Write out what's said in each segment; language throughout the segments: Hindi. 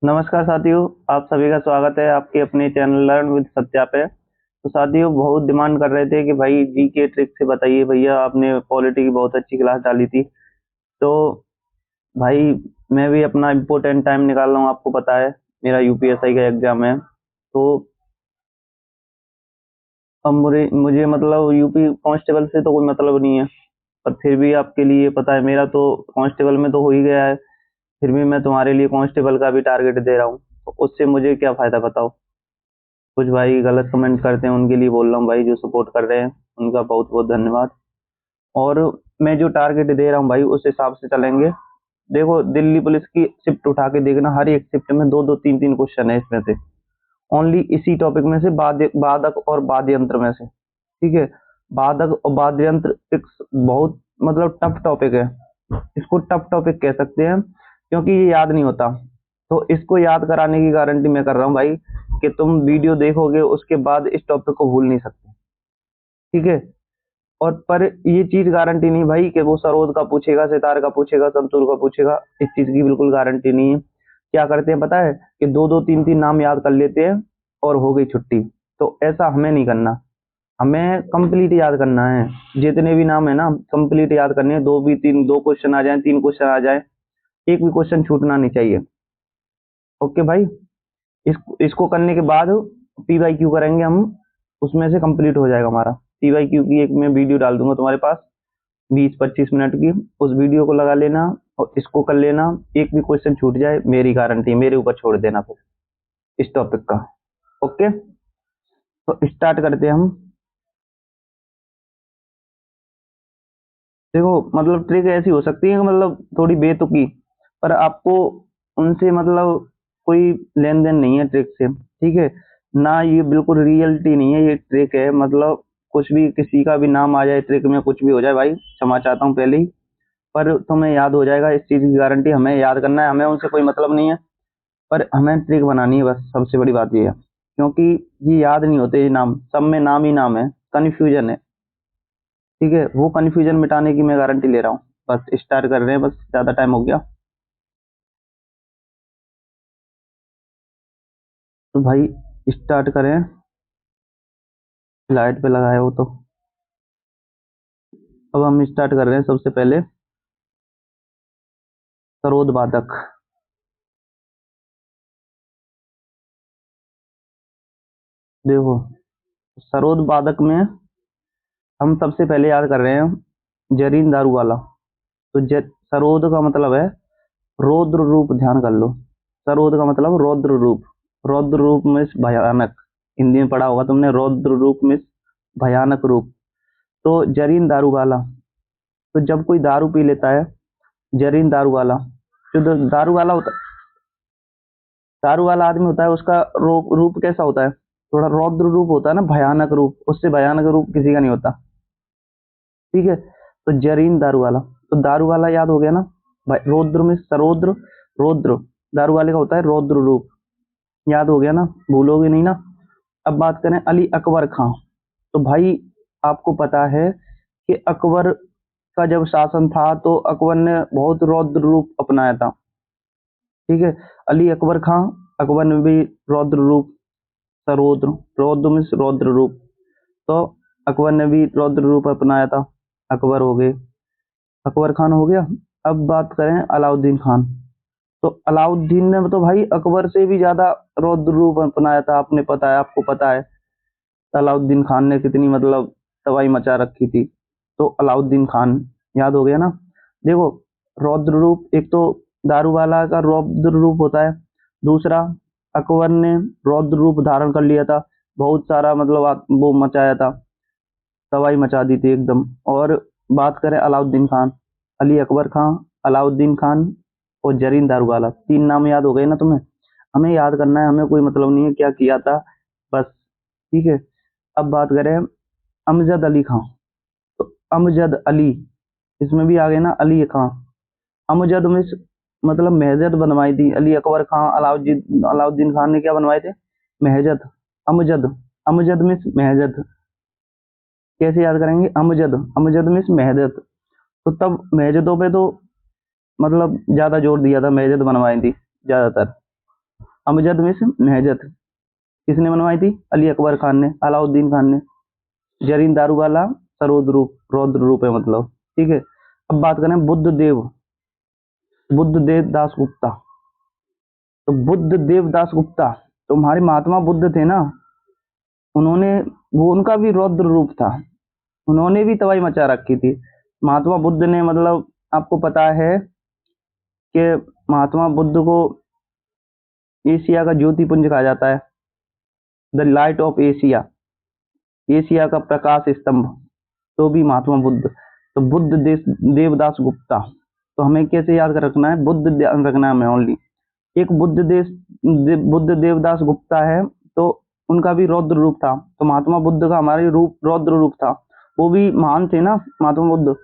नमस्कार साथियों, आप सभी का स्वागत है आपके अपने चैनल लर्न विद सत्या पे। तो साथियों, बहुत डिमांड कर रहे थे कि भाई जी के ट्रिक से बताइए भैया, आपने पॉलिटी की बहुत अच्छी क्लास डाली थी। तो भाई मैं भी अपना इम्पोर्टेंट टाइम निकाल रहा हूँ, आपको पता है मेरा यूपीएसआई का एग्जाम है। तो अब मुझे मतलब यूपी कांस्टेबल से तो कोई मतलब नहीं है, पर फिर भी आपके लिए पता है मेरा तो कांस्टेबल में तो हो ही गया है। फिर भी मैं तुम्हारे लिए कांस्टेबल का भी टारगेट दे रहा हूँ, तो उससे मुझे क्या फायदा बताओ। कुछ भाई गलत कमेंट करते हैं, उनके लिए बोल रहा हूँ भाई, जो सपोर्ट कर रहे हैं उनका बहुत बहुत धन्यवाद। और मैं जो टारगेट दे रहा हूँ भाई, उस हिसाब से चलेंगे। देखो, दिल्ली पुलिस की शिफ्ट उठा के देखना, हर एक शिफ्ट में दो दो तीन तीन क्वेश्चन है इसमें से, ओनली इसी टॉपिक में से, बाधक और वाद्य यंत्र में से। ठीक है, बाधक और वाद्य यंत्र एक बहुत मतलब टफ टॉपिक है, इसको टफ टॉपिक कह सकते हैं क्योंकि ये याद नहीं होता। तो इसको याद कराने की गारंटी मैं कर रहा हूँ भाई, कि तुम वीडियो देखोगे उसके बाद इस टॉपिक को भूल नहीं सकते। ठीक है, और पर ये चीज गारंटी नहीं भाई कि वो सरोज का पूछेगा, सितार का पूछेगा, संतूर का पूछेगा, इस चीज की बिल्कुल गारंटी नहीं है। क्या करते हैं पता है, कि दो दो तीन तीन नाम याद कर लेते हैं और हो गई छुट्टी। तो ऐसा हमें नहीं करना, हमें कंप्लीट याद करना है। जितने भी नाम है ना, कंप्लीट याद करने हैं। दो भी तीन, दो क्वेश्चन आ जाए, तीन क्वेश्चन आ जाए, एक भी क्वेश्चन छूटना नहीं चाहिए। ओके भाई, इसको करने के बाद पी वाई क्यू करेंगे हम, उसमें से कंप्लीट हो जाएगा हमारा। पी वाई क्यू की एक मैं वीडियो डाल दूंगा तुम्हारे पास, 20-25 मिनट की। उस वीडियो को लगा लेना और इसको कर लेना। एक भी क्वेश्चन छूट जाए, मेरी गारंटी, मेरे ऊपर छोड़ देना फिर इस टॉपिक का। ओके, तो स्टार्ट करते हैं हम। देखो, मतलब ट्रिक ऐसी हो सकती है कि मतलब थोड़ी बेतुकी, पर आपको उनसे मतलब कोई लेन देन नहीं है ट्रिक से। ठीक है ना, ये बिल्कुल रियलिटी नहीं है, ये ट्रिक है। मतलब कुछ भी, किसी का भी नाम आ जाए ट्रिक में, कुछ भी हो जाए भाई, क्षमा चाहता हूँ पहले ही, पर तुम्हें याद हो जाएगा, इस चीज की गारंटी। हमें याद करना है, हमें उनसे कोई मतलब नहीं है, पर हमें ट्रिक बनानी है, बस सबसे बड़ी बात ये है। क्योंकि ये याद नहीं होते, ये नाम सब में नाम ही नाम है, कन्फ्यूजन है। ठीक है, वो कन्फ्यूजन मिटाने की मैं गारंटी ले रहा हूँ। बस स्टार्ट कर रहे हैं, बस ज्यादा टाइम हो गया। तो भाई स्टार्ट करें, लाइट पे लगाए हो तो। अब हम स्टार्ट कर रहे हैं सबसे पहले, सरोद बाधक। देखो, सरोद बाधक में हम सबसे पहले याद कर रहे हैं जरीन दारू वाला। तो सरोद का मतलब है रौद्र रूप, ध्यान कर लो। सरोद का मतलब रौद्र रूप। रौद्र रूप में भयानक, हिंदी में पढ़ा होगा तुमने, रौद्र रूप में भयानक रूप। तो जरीन दारू वाला, तो जब कोई दारू पी लेता है, जरीन दारू वाला, जो दारू वाला होता, दारू वाला आदमी होता है, उसका रूप कैसा होता है, थोड़ा रौद्र रूप होता है ना, भयानक रूप। उससे भयानक रूप किसी का नहीं होता। ठीक है, तो जरीन दारू वाला, तो दारू वाला याद हो गया ना भाई, रौद्र में सरोद्र, रौद्र, दारू वाले का होता है रौद्र रूप। याद हो गया ना, भूलोगे नहीं ना। अब बात करें अली अकबर खां। तो भाई आपको पता है कि अकबर का जब शासन था, तो अकबर ने बहुत रौद्र रूप अपनाया था। ठीक है, अली अकबर खां, अकबर ने भी रौद्र रूप, सरोद्र, रौद्र में रौद्र रूप, तो अकबर ने भी रौद्र रूप अपनाया था। अकबर हो गए, अकबर खान हो गया। अब बात करें अलाउद्दीन खान। तो अलाउद्दीन ने तो भाई अकबर से भी ज्यादा रौद्र रूप अपनाया था, आपने पता है, आपको पता है अलाउद्दीन खान ने कितनी मतलब तबाही मचा रखी थी। तो अलाउद्दीन खान याद हो गया ना। देखो, रौद्र रूप, एक तो दारू वाला का रौद्र रूप होता है, दूसरा अकबर ने रौद्र रूप धारण कर लिया था, बहुत सारा मतलब वो मचाया था, तबाही मचा दी थी एकदम। और बात करें अलाउद्दीन खान, अली अकबर खान, अलाउद्दीन खान और जरीन दारूवाला, तीन नाम याद हो गए ना तुम्हें। हमें याद करना है, हमें कोई मतलब नहीं है क्या किया था, बस। ठीक है, अब बात करें अमजद अली खां। तो अमजद अली, इसमें भी आ गए ना अली खां। अमजद में मतलब महजद बनवाई थी अली अकबर खां, अलाउद्दीन अलाउद्दीन खान ने क्या बनवाए थे, महजद। अमजद, अमजद में महजद, कैसे याद करेंगे, अमजद, अमजद में महजद। तो तब महजदों पे तो मतलब ज्यादा जोर दिया था, महजद बनवाई थी ज्यादातर। अमजद मिस महजद किसने बनवाई थी? अली अकबर खान ने, अलाउद्दीन खान ने। जरीन दारूवाला सरोद रूप, रौद्र रूप है मतलब, ठीक है। अब बात करें बुद्ध देव दास गुप्ता। तो बुद्ध देव दास गुप्ता तो हमारे महात्मा बुद्ध थे ना, उन्होंने, वो उनका भी रौद्र रूप था, उन्होंने भी तबाही मचा रखी थी। महात्मा बुद्ध ने मतलब आपको पता है कि महात्मा बुद्ध को एशिया का ज्योति पुंज कहा जाता है, the light of Asia, Asia का प्रकाश स्तंभ, तो भी महात्मा बुद्ध। तो बुद्ध देवदास गुप्ता, तो हमें कैसे याद कर रखना है? बुद्ध ध्यान रखना है हमें ओनली। एक बुद्ध देवदास गुप्ता है, तो उनका भी रौद्र रूप था। तो महात्मा बुद्ध का हमारे रूप रौद्र रूप था, वो भी महान थे ना महात्मा बुद्ध,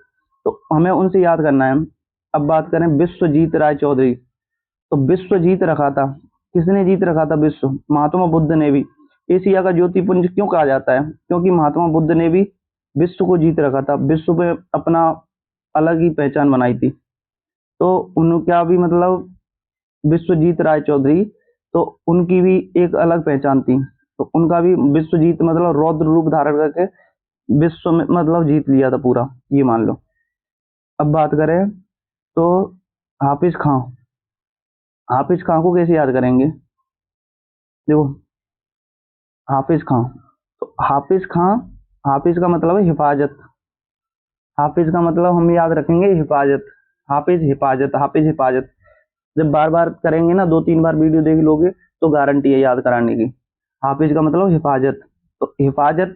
तो हमें उनसे याद करना है। अब बात करें विश्वजीत राय चौधरी, तो विश्व जीत रखा था, किसने जीत रखा था विश्व? महात्मा बुद्ध ने भी। एशिया का ज्योतिपुंज क्यों कहा जाता है? क्योंकि महात्मा बुद्ध ने भी विश्व को जीत रखा था, विश्व पे अपना अलग ही पहचान बनाई थी। तो उनका भी मतलब विश्वजीत राय चौधरी, तो उनकी भी एक अलग पहचान थी, तो उनका भी विश्वजीत मतलब रौद्र रूप धारण करके विश्व में मतलब जीत लिया था पूरा, ये मान लो। अब बात करें तो हाफिज खां, हाफिज खां को कैसे याद करेंगे? देखो हाफिज खां, तो हाफिज खां, हाफिज का मतलब है हिफाजत, हाफिज का मतलब हम याद रखेंगे हिफाजत, हाफिज हिफाजत, हाफिज हिफाजत। जब बार बार करेंगे ना, 2-3 बार वीडियो देख लोगे तो गारंटी है याद कराने की। हाफिज का मतलब हिफाजत, तो हिफाजत,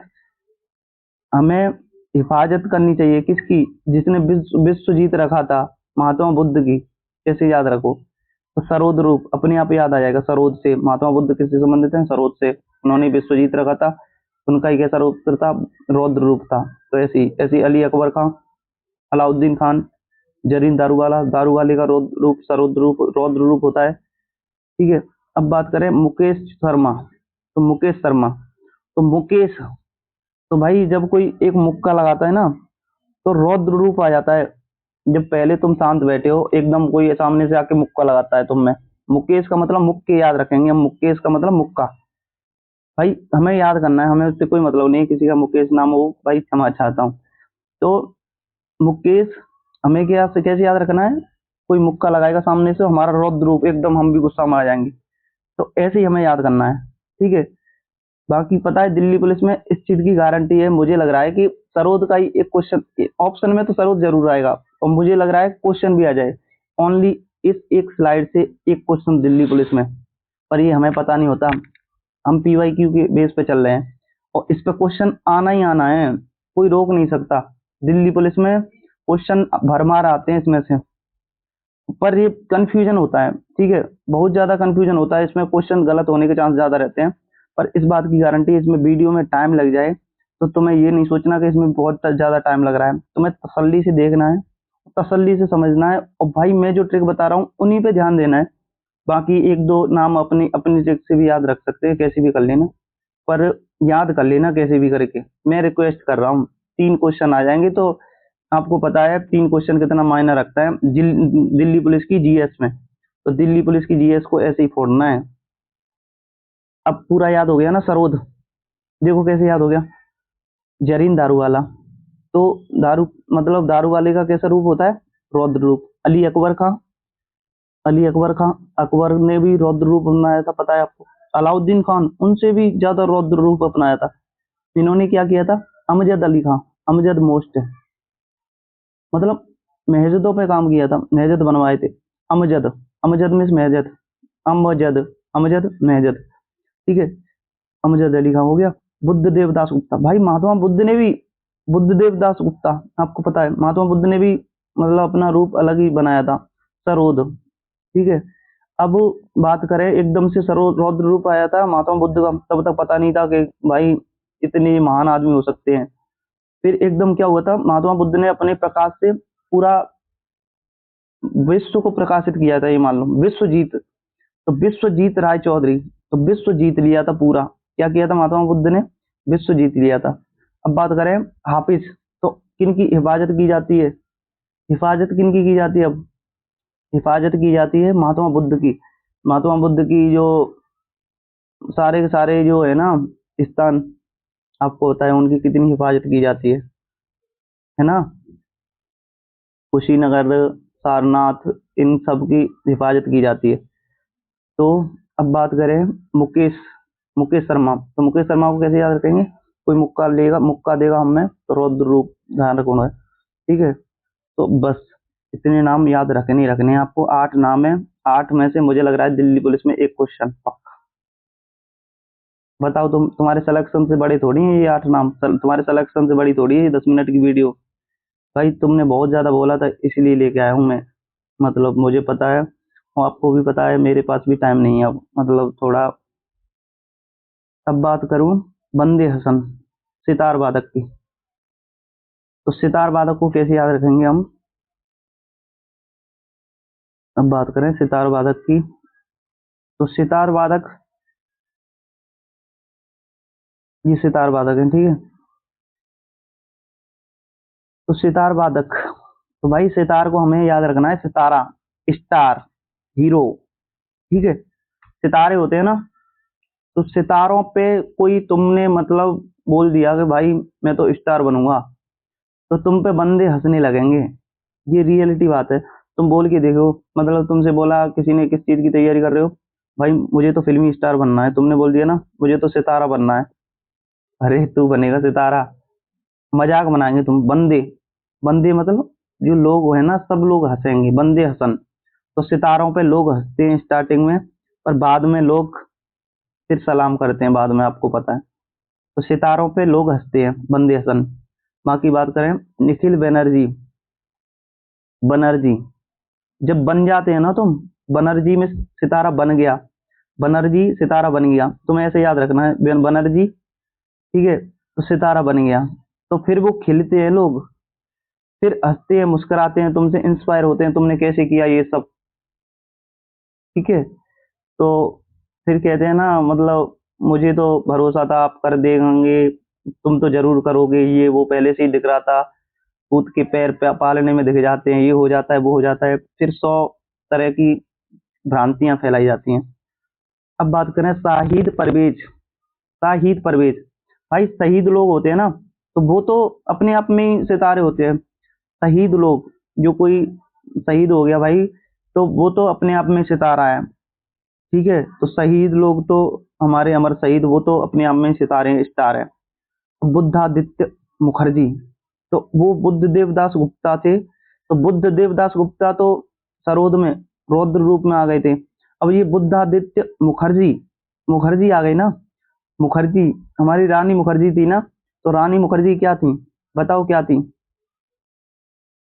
हमें हिफाजत करनी चाहिए किसकी? जिसने विश्व जीत रखा था, महात्मा बुद्ध की। कैसे याद रखो? तो सरोद रूप अपने आप याद आ जाएगा, सरोद से। महात्मा बुद्ध किससे संबंधित है? सरोद से। उन्होंने विश्व जीत रखा था, उनका ही कैसा रूप था? रौद्र रूप था। तो ऐसी ऐसी अली अकबर खां, अलाउद्दीन खान, जरीन दारूवाला, दारूवाले का रूप सरोद रूप, रौद्र रूप होता है, ठीक है। अब बात करें मुकेश शर्मा, तो मुकेश शर्मा, तो मुकेश, तो भाई जब कोई एक मुक्का लगाता है ना, तो रौद्र रूप आ जाता है। जब पहले तुम शांत बैठे हो, एकदम कोई सामने से आके मुक्का लगाता है तुम में, मुकेश का मतलब मुक्के याद रखेंगे हम, मुकेश का मतलब मुक्का। भाई हमें याद करना है, हमें उससे कोई मतलब नहीं किसी का मुकेश नाम हो, भाई क्षमा चाहता हूँ। तो मुकेश, हमें क्या से कैसे याद रखना है? कोई मुक्का लगाएगा सामने से, हमारा रौद्र रूप एकदम, हम भी गुस्सा में आ जाएंगे, तो ऐसे ही हमें याद करना है, ठीक है। बाकी पता है दिल्ली पुलिस में इस चीज की गारंटी है, मुझे लग रहा है कि सरोद का ही एक क्वेश्चन ऑप्शन में तो सरोद जरूर आएगा, और मुझे लग रहा है क्वेश्चन भी आ जाए ओनली इस एक स्लाइड से, एक क्वेश्चन दिल्ली पुलिस में। पर ये हमें पता नहीं होता, हम पीवाईक्यू के बेस पे चल रहे हैं, और इस पे क्वेश्चन आना ही आना है, कोई रोक नहीं सकता। दिल्ली पुलिस में क्वेश्चन भरमार आते हैं इसमें से, पर ये कंफ्यूजन होता है, ठीक है, बहुत ज्यादा कंफ्यूजन होता है इसमें, क्वेश्चन गलत होने के चांस ज्यादा रहते हैं। पर इस बात की गारंटी, इसमें वीडियो में टाइम लग जाए तो तुम्हें ये नहीं सोचना कि इसमें बहुत ज्यादा टाइम लग रहा है, तुम्हें तसल्ली से देखना है, तसल्ली से समझना है, और भाई मैं जो ट्रिक बता रहा हूँ उन्हीं पे ध्यान देना है। बाकी एक दो नाम अपनी अपनी ट्रिक से भी याद रख सकते हैं, कैसे भी कर लेना, पर याद कर लेना कैसे भी करके, मैं रिक्वेस्ट कर रहा हूँ। 3 क्वेश्चन आ जाएंगे, तो आपको पता है 3 क्वेश्चन कितना मायने रखता है दिल्ली पुलिस की जीएस में, तो दिल्ली पुलिस की जीएस को ऐसे ही फोड़ना है। अब पूरा याद हो गया ना सरोद, देखो कैसे याद हो गया। जरीन दारूवाला, तो दारू मतलब दारू वाले का कैसा रूप होता है? रौद्र रूप। अली अकबर खां, अली अकबर खां, अकबर ने भी रौद्र रूप अपनाया था, पता है आपको। अलाउद्दीन खान, उनसे भी ज्यादा रौद्र रूप अपनाया था। इन्होंने क्या किया था? अमजद अली खां, अमजद मोस्ट है, मतलब महजदों पे काम किया था, महजद बनवाए थे। अमजद, अमजद मीन्स महजद, अमजद, अमजद महजद, ठीक है। अमजद अली खां हो गया। बुद्ध देवदास गुप्ता, भाई महात्मा बुद्ध ने भी, बुद्ध देवदास गुप्ता, आपको पता है महात्मा बुद्ध ने भी मतलब अपना रूप अलग ही बनाया था, सरोद, ठीक है। अब बात करें एकदम से सरोद रौद्र रूप आया था महात्मा बुद्ध का, तब तक पता नहीं था कि भाई इतने महान आदमी हो सकते हैं। फिर एकदम क्या हुआ था, महात्मा बुद्ध ने अपने प्रकाश से पूरा विश्व को प्रकाशित किया था, ये मान लो विश्वजीत, तो विश्वजीत राय चौधरी, तो विश्व जीत लिया था पूरा। क्या किया था महात्मा बुद्ध ने? विश्व जीत लिया था। अब बात करें हाफिज, तो किनकी हिफाजत की जाती है? हिफाजत किनकी की जाती है? अब हिफाजत की जाती है महात्मा बुद्ध की, महात्मा बुद्ध की जो सारे के सारे जो है ना स्थान, आपको पता है उनकी कितनी हिफाजत की जाती है ना। कुशीनगर, सारनाथ, इन सब की हिफाजत की जाती है। तो अब बात करें मुकेश मुकेश शर्मा, तो मुकेश शर्मा को कैसे याद रखेंगे? कोई मुक्का देगा हमें तो रौद्र रूप ध्यान रखना है, ठीक है। तो बस इतने नाम याद रखने ही रखने हैं आपको। 8 नाम है, 8 में से मुझे लग रहा है दिल्ली पुलिस में एक क्वेश्चन पक्का। बताओ, तुम्हारे सिलेक्शन से बड़े थोड़ी है ये 8 नाम, तुम्हारे सिलेक्शन से बड़ी थोड़ी है ये 10 मिनट की वीडियो। भाई तुमने बहुत ज्यादा बोला था इसलिए लेके आया हूँ मैं, मतलब मुझे पता है और आपको भी पता है, मेरे पास भी टाइम नहीं है अब, मतलब थोड़ा। अब बात करूं बंदे हसन, सितार वादक की, तो सितार वादक को कैसे याद रखेंगे हम? अब बात करें सितार वादक की, तो सितार वादक, ये सितार वादक है, ठीक है। तो सितार वादक, तो भाई सितार को हमें याद रखना है, सितारा, स्टार, हीरो, ठीक है। सितारे होते हैं ना, तो सितारों पे कोई तुमने मतलब बोल दिया कि भाई मैं तो स्टार बनूंगा, तो तुम पे बंदे हंसने लगेंगे। ये रियलिटी बात है। तुम बोल के देखो, मतलब तुमसे बोला किसी ने किस चीज की तैयारी कर रहे हो, भाई मुझे तो फिल्मी स्टार बनना है, तुमने बोल दिया ना मुझे तो सितारा बनना है, अरे तू बनेगा सितारा, मजाक बनाएंगे तुम। बंदे, बंदे मतलब जो लोग है ना, सब लोग हंसेंगे, बंदे हसन। तो सितारों पे लोग हंसते हैं स्टार्टिंग में, पर बाद में लोग फिर सलाम करते हैं, बाद में आपको पता है। तो सितारों पे लोग हंसते हैं, बंदे हसन। बाकी बात करें निखिल बनर्जी, बनर्जी, जब बन जाते हैं ना तुम, बनर्जी में सितारा बन गया, बनर्जी सितारा बन गया, तुम्हें ऐसे याद रखना है बनर्जी, ठीक है। तो सितारा बन गया, तो फिर वो खिलते हैं लोग, फिर हंसते हैं, मुस्कुराते हैं, तुमसे इंस्पायर होते हैं, तुमने कैसे किया ये सब, ठीक है। तो फिर कहते हैं ना, मतलब मुझे तो भरोसा था आप कर देंगे, तुम तो जरूर करोगे, ये वो पहले से ही दिख रहा था, कूद के पैर पे पालने में दिख जाते हैं, ये हो जाता है वो हो जाता है, फिर 100 तरह की भ्रांतियां फैलाई जाती हैं। अब बात करें शाहिद परवेज, शाहिद परवेज, भाई शहीद लोग होते हैं ना, तो वो तो अपने आप में ही सितारे होते हैं। शहीद लोग, जो कोई शहीद हो गया भाई, तो वो तो अपने आप में सितारा है, ठीक है। तो शहीद लोग तो हमारे अमर शहीद, वो तो अपने आप में सितारे हैं, स्टार है। बुद्धादित्य मुखर्जी, तो वो बुद्ध देवदास गुप्ता थे, तो बुद्ध देवदास गुप्ता तो सरोद में रौद्र रूप में आ गए थे। अब ये बुद्धादित्य मुखर्जी, मुखर्जी आ गई ना, मुखर्जी, हमारी रानी मुखर्जी थी ना, तो रानी मुखर्जी क्या थी? बताओ क्या थी?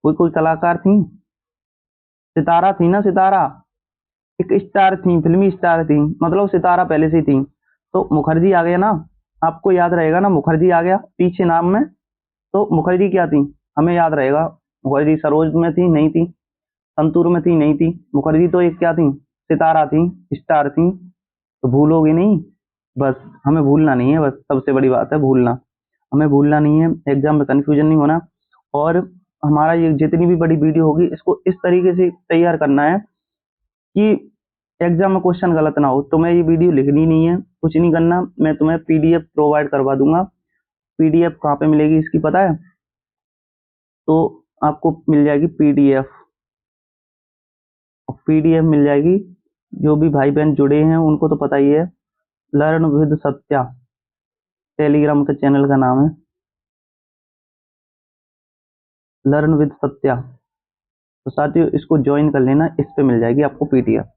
कोई कोई कलाकार थी? सितारा थी ना, सितारा, एक स्टार थी, फिल्मी स्टार थी, मतलब सितारा पहले से थी। तो मुखर्जी आ गया ना, आपको याद रहेगा ना, मुखर्जी आ गया पीछे नाम में, तो मुखर्जी क्या थी? हमें याद रहेगा। मुखर्जी सरोज में थी नहीं थी, संतूर में थी नहीं थी, मुखर्जी तो एक क्या थी? सितारा थी, स्टार थी। तो भूलोगे नहीं, बस हमें भूलना नहीं है, बस सबसे बड़ी बात है भूलना, हमें भूलना नहीं है, एग्जाम में कंफ्यूजन नहीं होना। और हमारा ये जितनी भी बड़ी वीडियो होगी, इसको इस तरीके से तैयार करना है कि एग्जाम में क्वेश्चन गलत ना हो। तुम्हें ये वीडियो लिखनी नहीं है, कुछ नहीं करना, मैं तुम्हें पीडीएफ प्रोवाइड करवा दूंगा। पीडीएफ कहाँ पे मिलेगी इसकी पता है? तो आपको मिल जाएगी पीडीएफ, पीडीएफ मिल जाएगी। जो भी भाई बहन जुड़े हैं उनको तो पता ही है, लर्न विद सत्या, टेलीग्राम के चैनल का नाम है, लर्न विद सत्या। तो साथियों इसको ज्वाइन कर लेना, इस पे मिल जाएगी आपको पीडीएफ।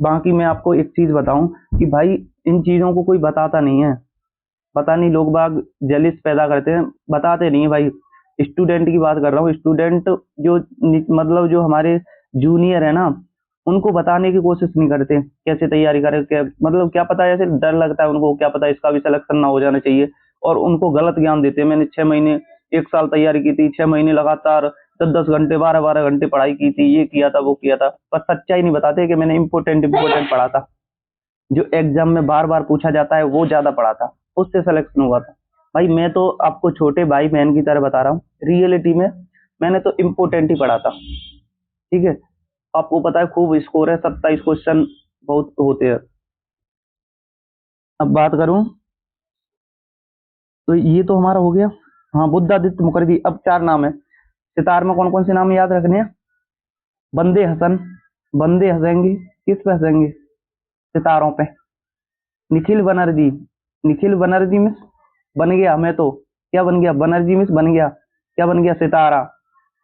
बाकी मैं आपको एक चीज बताऊं कि भाई इन चीजों को कोई बताता नहीं है, पता नहीं लोग बाग जेलिस पैदा करते हैं, बताते नहीं है भाई। स्टूडेंट की बात कर रहा हूँ, स्टूडेंट जो मतलब जो हमारे जूनियर है ना, उनको बताने की कोशिश नहीं करते कैसे तैयारी करें, क्या मतलब क्या पता, ऐसे डर लगता है उनको, क्या पता इसका भी सिलेक्शन ना हो जाना चाहिए, और उनको गलत ज्ञान देते हैं। मैंने 6 महीने 1 साल तैयारी की थी, 6 महीने लगातार 10-10 घंटे 12-12 घंटे पढ़ाई की थी, ये किया था वो किया था, पर सच्चाई नहीं बताते कि मैंने इम्पोर्टेंट इम्पोर्टेंट पढ़ा था, जो एग्जाम में बार बार पूछा जाता है वो ज्यादा पढ़ा था, उससे सिलेक्शन हुआ था। भाई मैं तो आपको छोटे भाई बहन की तरह बता रहा हूँ, रियलिटी में मैंने तो इम्पोर्टेंट ही पढ़ा था, ठीक है। आपको पता है खूब स्कोर है, 27 क्वेश्चन बहुत होते हैं। अब बात करूं तो ये तो हमारा हो गया। हाँ, बुद्धादित्य मुखर्जी। अब 4 नाम है सितार में, कौन कौन से नाम याद रखने हैं? बंदे हसन, बंदे हंसेंगे, किस पे हंसेंगे? सितारों पे। निखिल बनर्जी, निखिल बनर्जी मिस बन गया, मैं तो क्या बन गया? बनर्जी मिस बन गया, क्या बन गया? सितारा।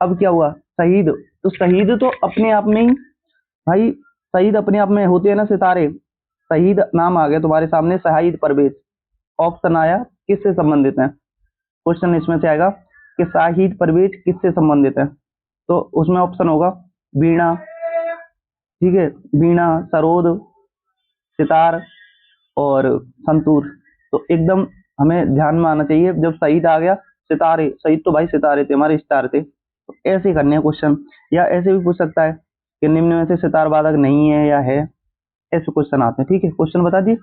अब क्या हुआ? शहीद। तो शहीद तो अपने आप में ही भाई, शहीद अपने आप में होते हैं ना सितारे। शहीद नाम आ गया तुम्हारे सामने, शहीद परवेज। ऑप्शन आया किससे संबंधित है, क्वेश्चन इसमें से आएगा कि शाहिद परवेज किससे संबंधित है, तो उसमें ऑप्शन होगा वीणा, ठीक है, वीणा, सरोद, सितार और संतूर। तो एकदम हमें ध्यान में आना चाहिए जब शहीद आ गया, सितारे, शहीद तो भाई सितारे थे, हमारे स्टार थे। तो ऐसे करने हैं क्वेश्चन, या ऐसे भी पूछ सकता है कि निम्न में से सितार वादक नहीं है या है, ऐसे क्वेश्चन आते हैं। ठीक है, क्वेश्चन बता दिए।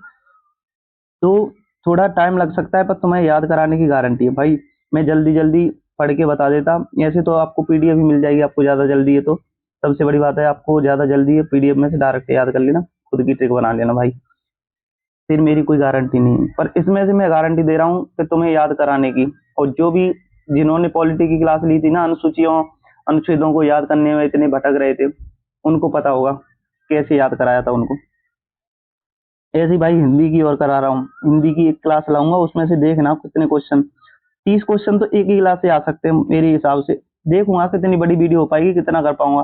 तो थोड़ा टाइम लग सकता है पर तुम्हें याद कराने की गारंटी है भाई। मैं जल्दी जल्दी पढ़ के बता देता, ऐसे तो आपको पीडीएफ भी मिल जाएगी, आपको ज़्यादा जल्दी है तो सबसे बड़ी बात है, आपको ज़्यादा जल्दी है पीडीएफ में से डायरेक्ट याद कर लेना, खुद की ट्रिक बना लेना भाई, फिर मेरी कोई गारंटी नहीं है। पर इसमें से मैं गारंटी दे रहा हूँ कि तुम्हें याद कराने की। और जो भी जिन्होंने पॉलिटी की क्लास ली थी ना, अनुसूचियों अनुच्छेदों को याद करने में इतने भटक रहे थे, उनको पता होगा कैसे याद कराया था उनको। ऐसे ही भाई हिंदी की ओर करा रहा हूँ, हिंदी की एक क्लास लाऊंगा, उसमें से देखना कितने क्वेश्चन, 30 क्वेश्चन तो एक ही क्लास से आ सकते हैं मेरे हिसाब से। देखूंगा कितनी बड़ी वीडियो हो पाएगी, कितना कर पाऊंगा।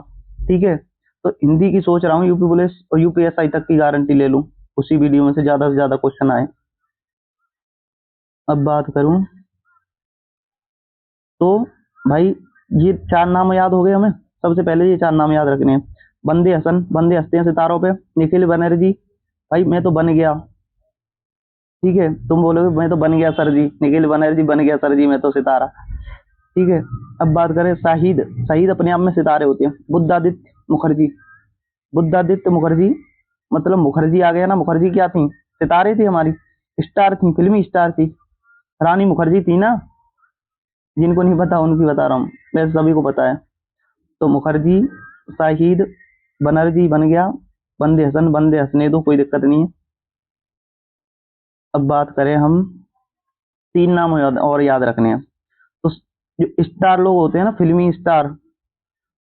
ठीक है, तो हिंदी की सोच रहा हूँ यूपी पुलिस और यूपीएसआई तक की गारंटी ले लूँ, उसी वीडियो में से ज्यादा क्वेश्चन आए। अब बात करूं तो भाई, ये 4 नाम याद हो गए हमें। सबसे पहले ये 4 नाम याद रखने हैं। बंदे हसन, बंदे हंसते हैं सितारों पे। निखिल बनर्जी, भाई मैं तो बन गया, ठीक है, तुम बोलोगे मैं तो बन गया सर जी, निखिल बनर्जी बन गया सर जी, मैं तो सितारा। ठीक है, अब बात करें शाहिद, शाहिद अपने आप में सितारे होते हैं। बुद्धादित्य मुखर्जी, बुद्धादित्य मुखर्जी, मतलब मुखर्जी आ गया ना, मुखर्जी क्या थी? सितारे थी हमारी, स्टार थी, फिल्मी स्टार थी, रानी मुखर्जी थी ना। जिनको नहीं पता उनकी बता रहा हूँ, वैसे सभी को पता है। तो मुखर्जी, शाहिद, बनर्जी बन गया, बंदे हसन, बंदे हंसने दो, कोई दिक्कत नहीं है। अब बात करें हम, 3 नाम और याद रखने हैं। तो जो स्टार लोग होते हैं ना, फिल्मी स्टार,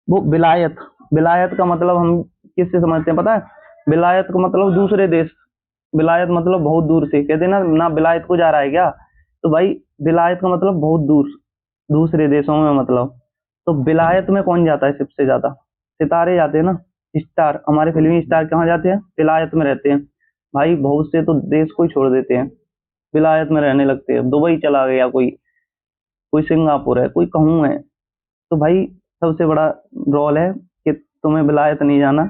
वो विलायत, विलायत का मतलब हम किससे समझते हैं पता है? विलायत का मतलब दूसरे देश, विलायत मतलब बहुत दूर से, कहते हैं ना, ना विलायत को जा रहा है क्या, तो भाई विलायत का मतलब बहुत दूर, दूसरे देशों में मतलब। तो विलायत में कौन जाता है सबसे ज्यादा? सितारे जाते हैं ना, स्टार, हमारे फिल्मी स्टार कहाँ जाते हैं? विलायत में रहते हैं। भाई बहुत से तो देश को ही छोड़ देते हैं, विलायत में रहने लगते हैं, दुबई चला गया कोई, कोई सिंगापुर है, कोई कहूँ है। तो भाई सबसे बड़ा रोल है कि तुम्हें विलायत नहीं जाना,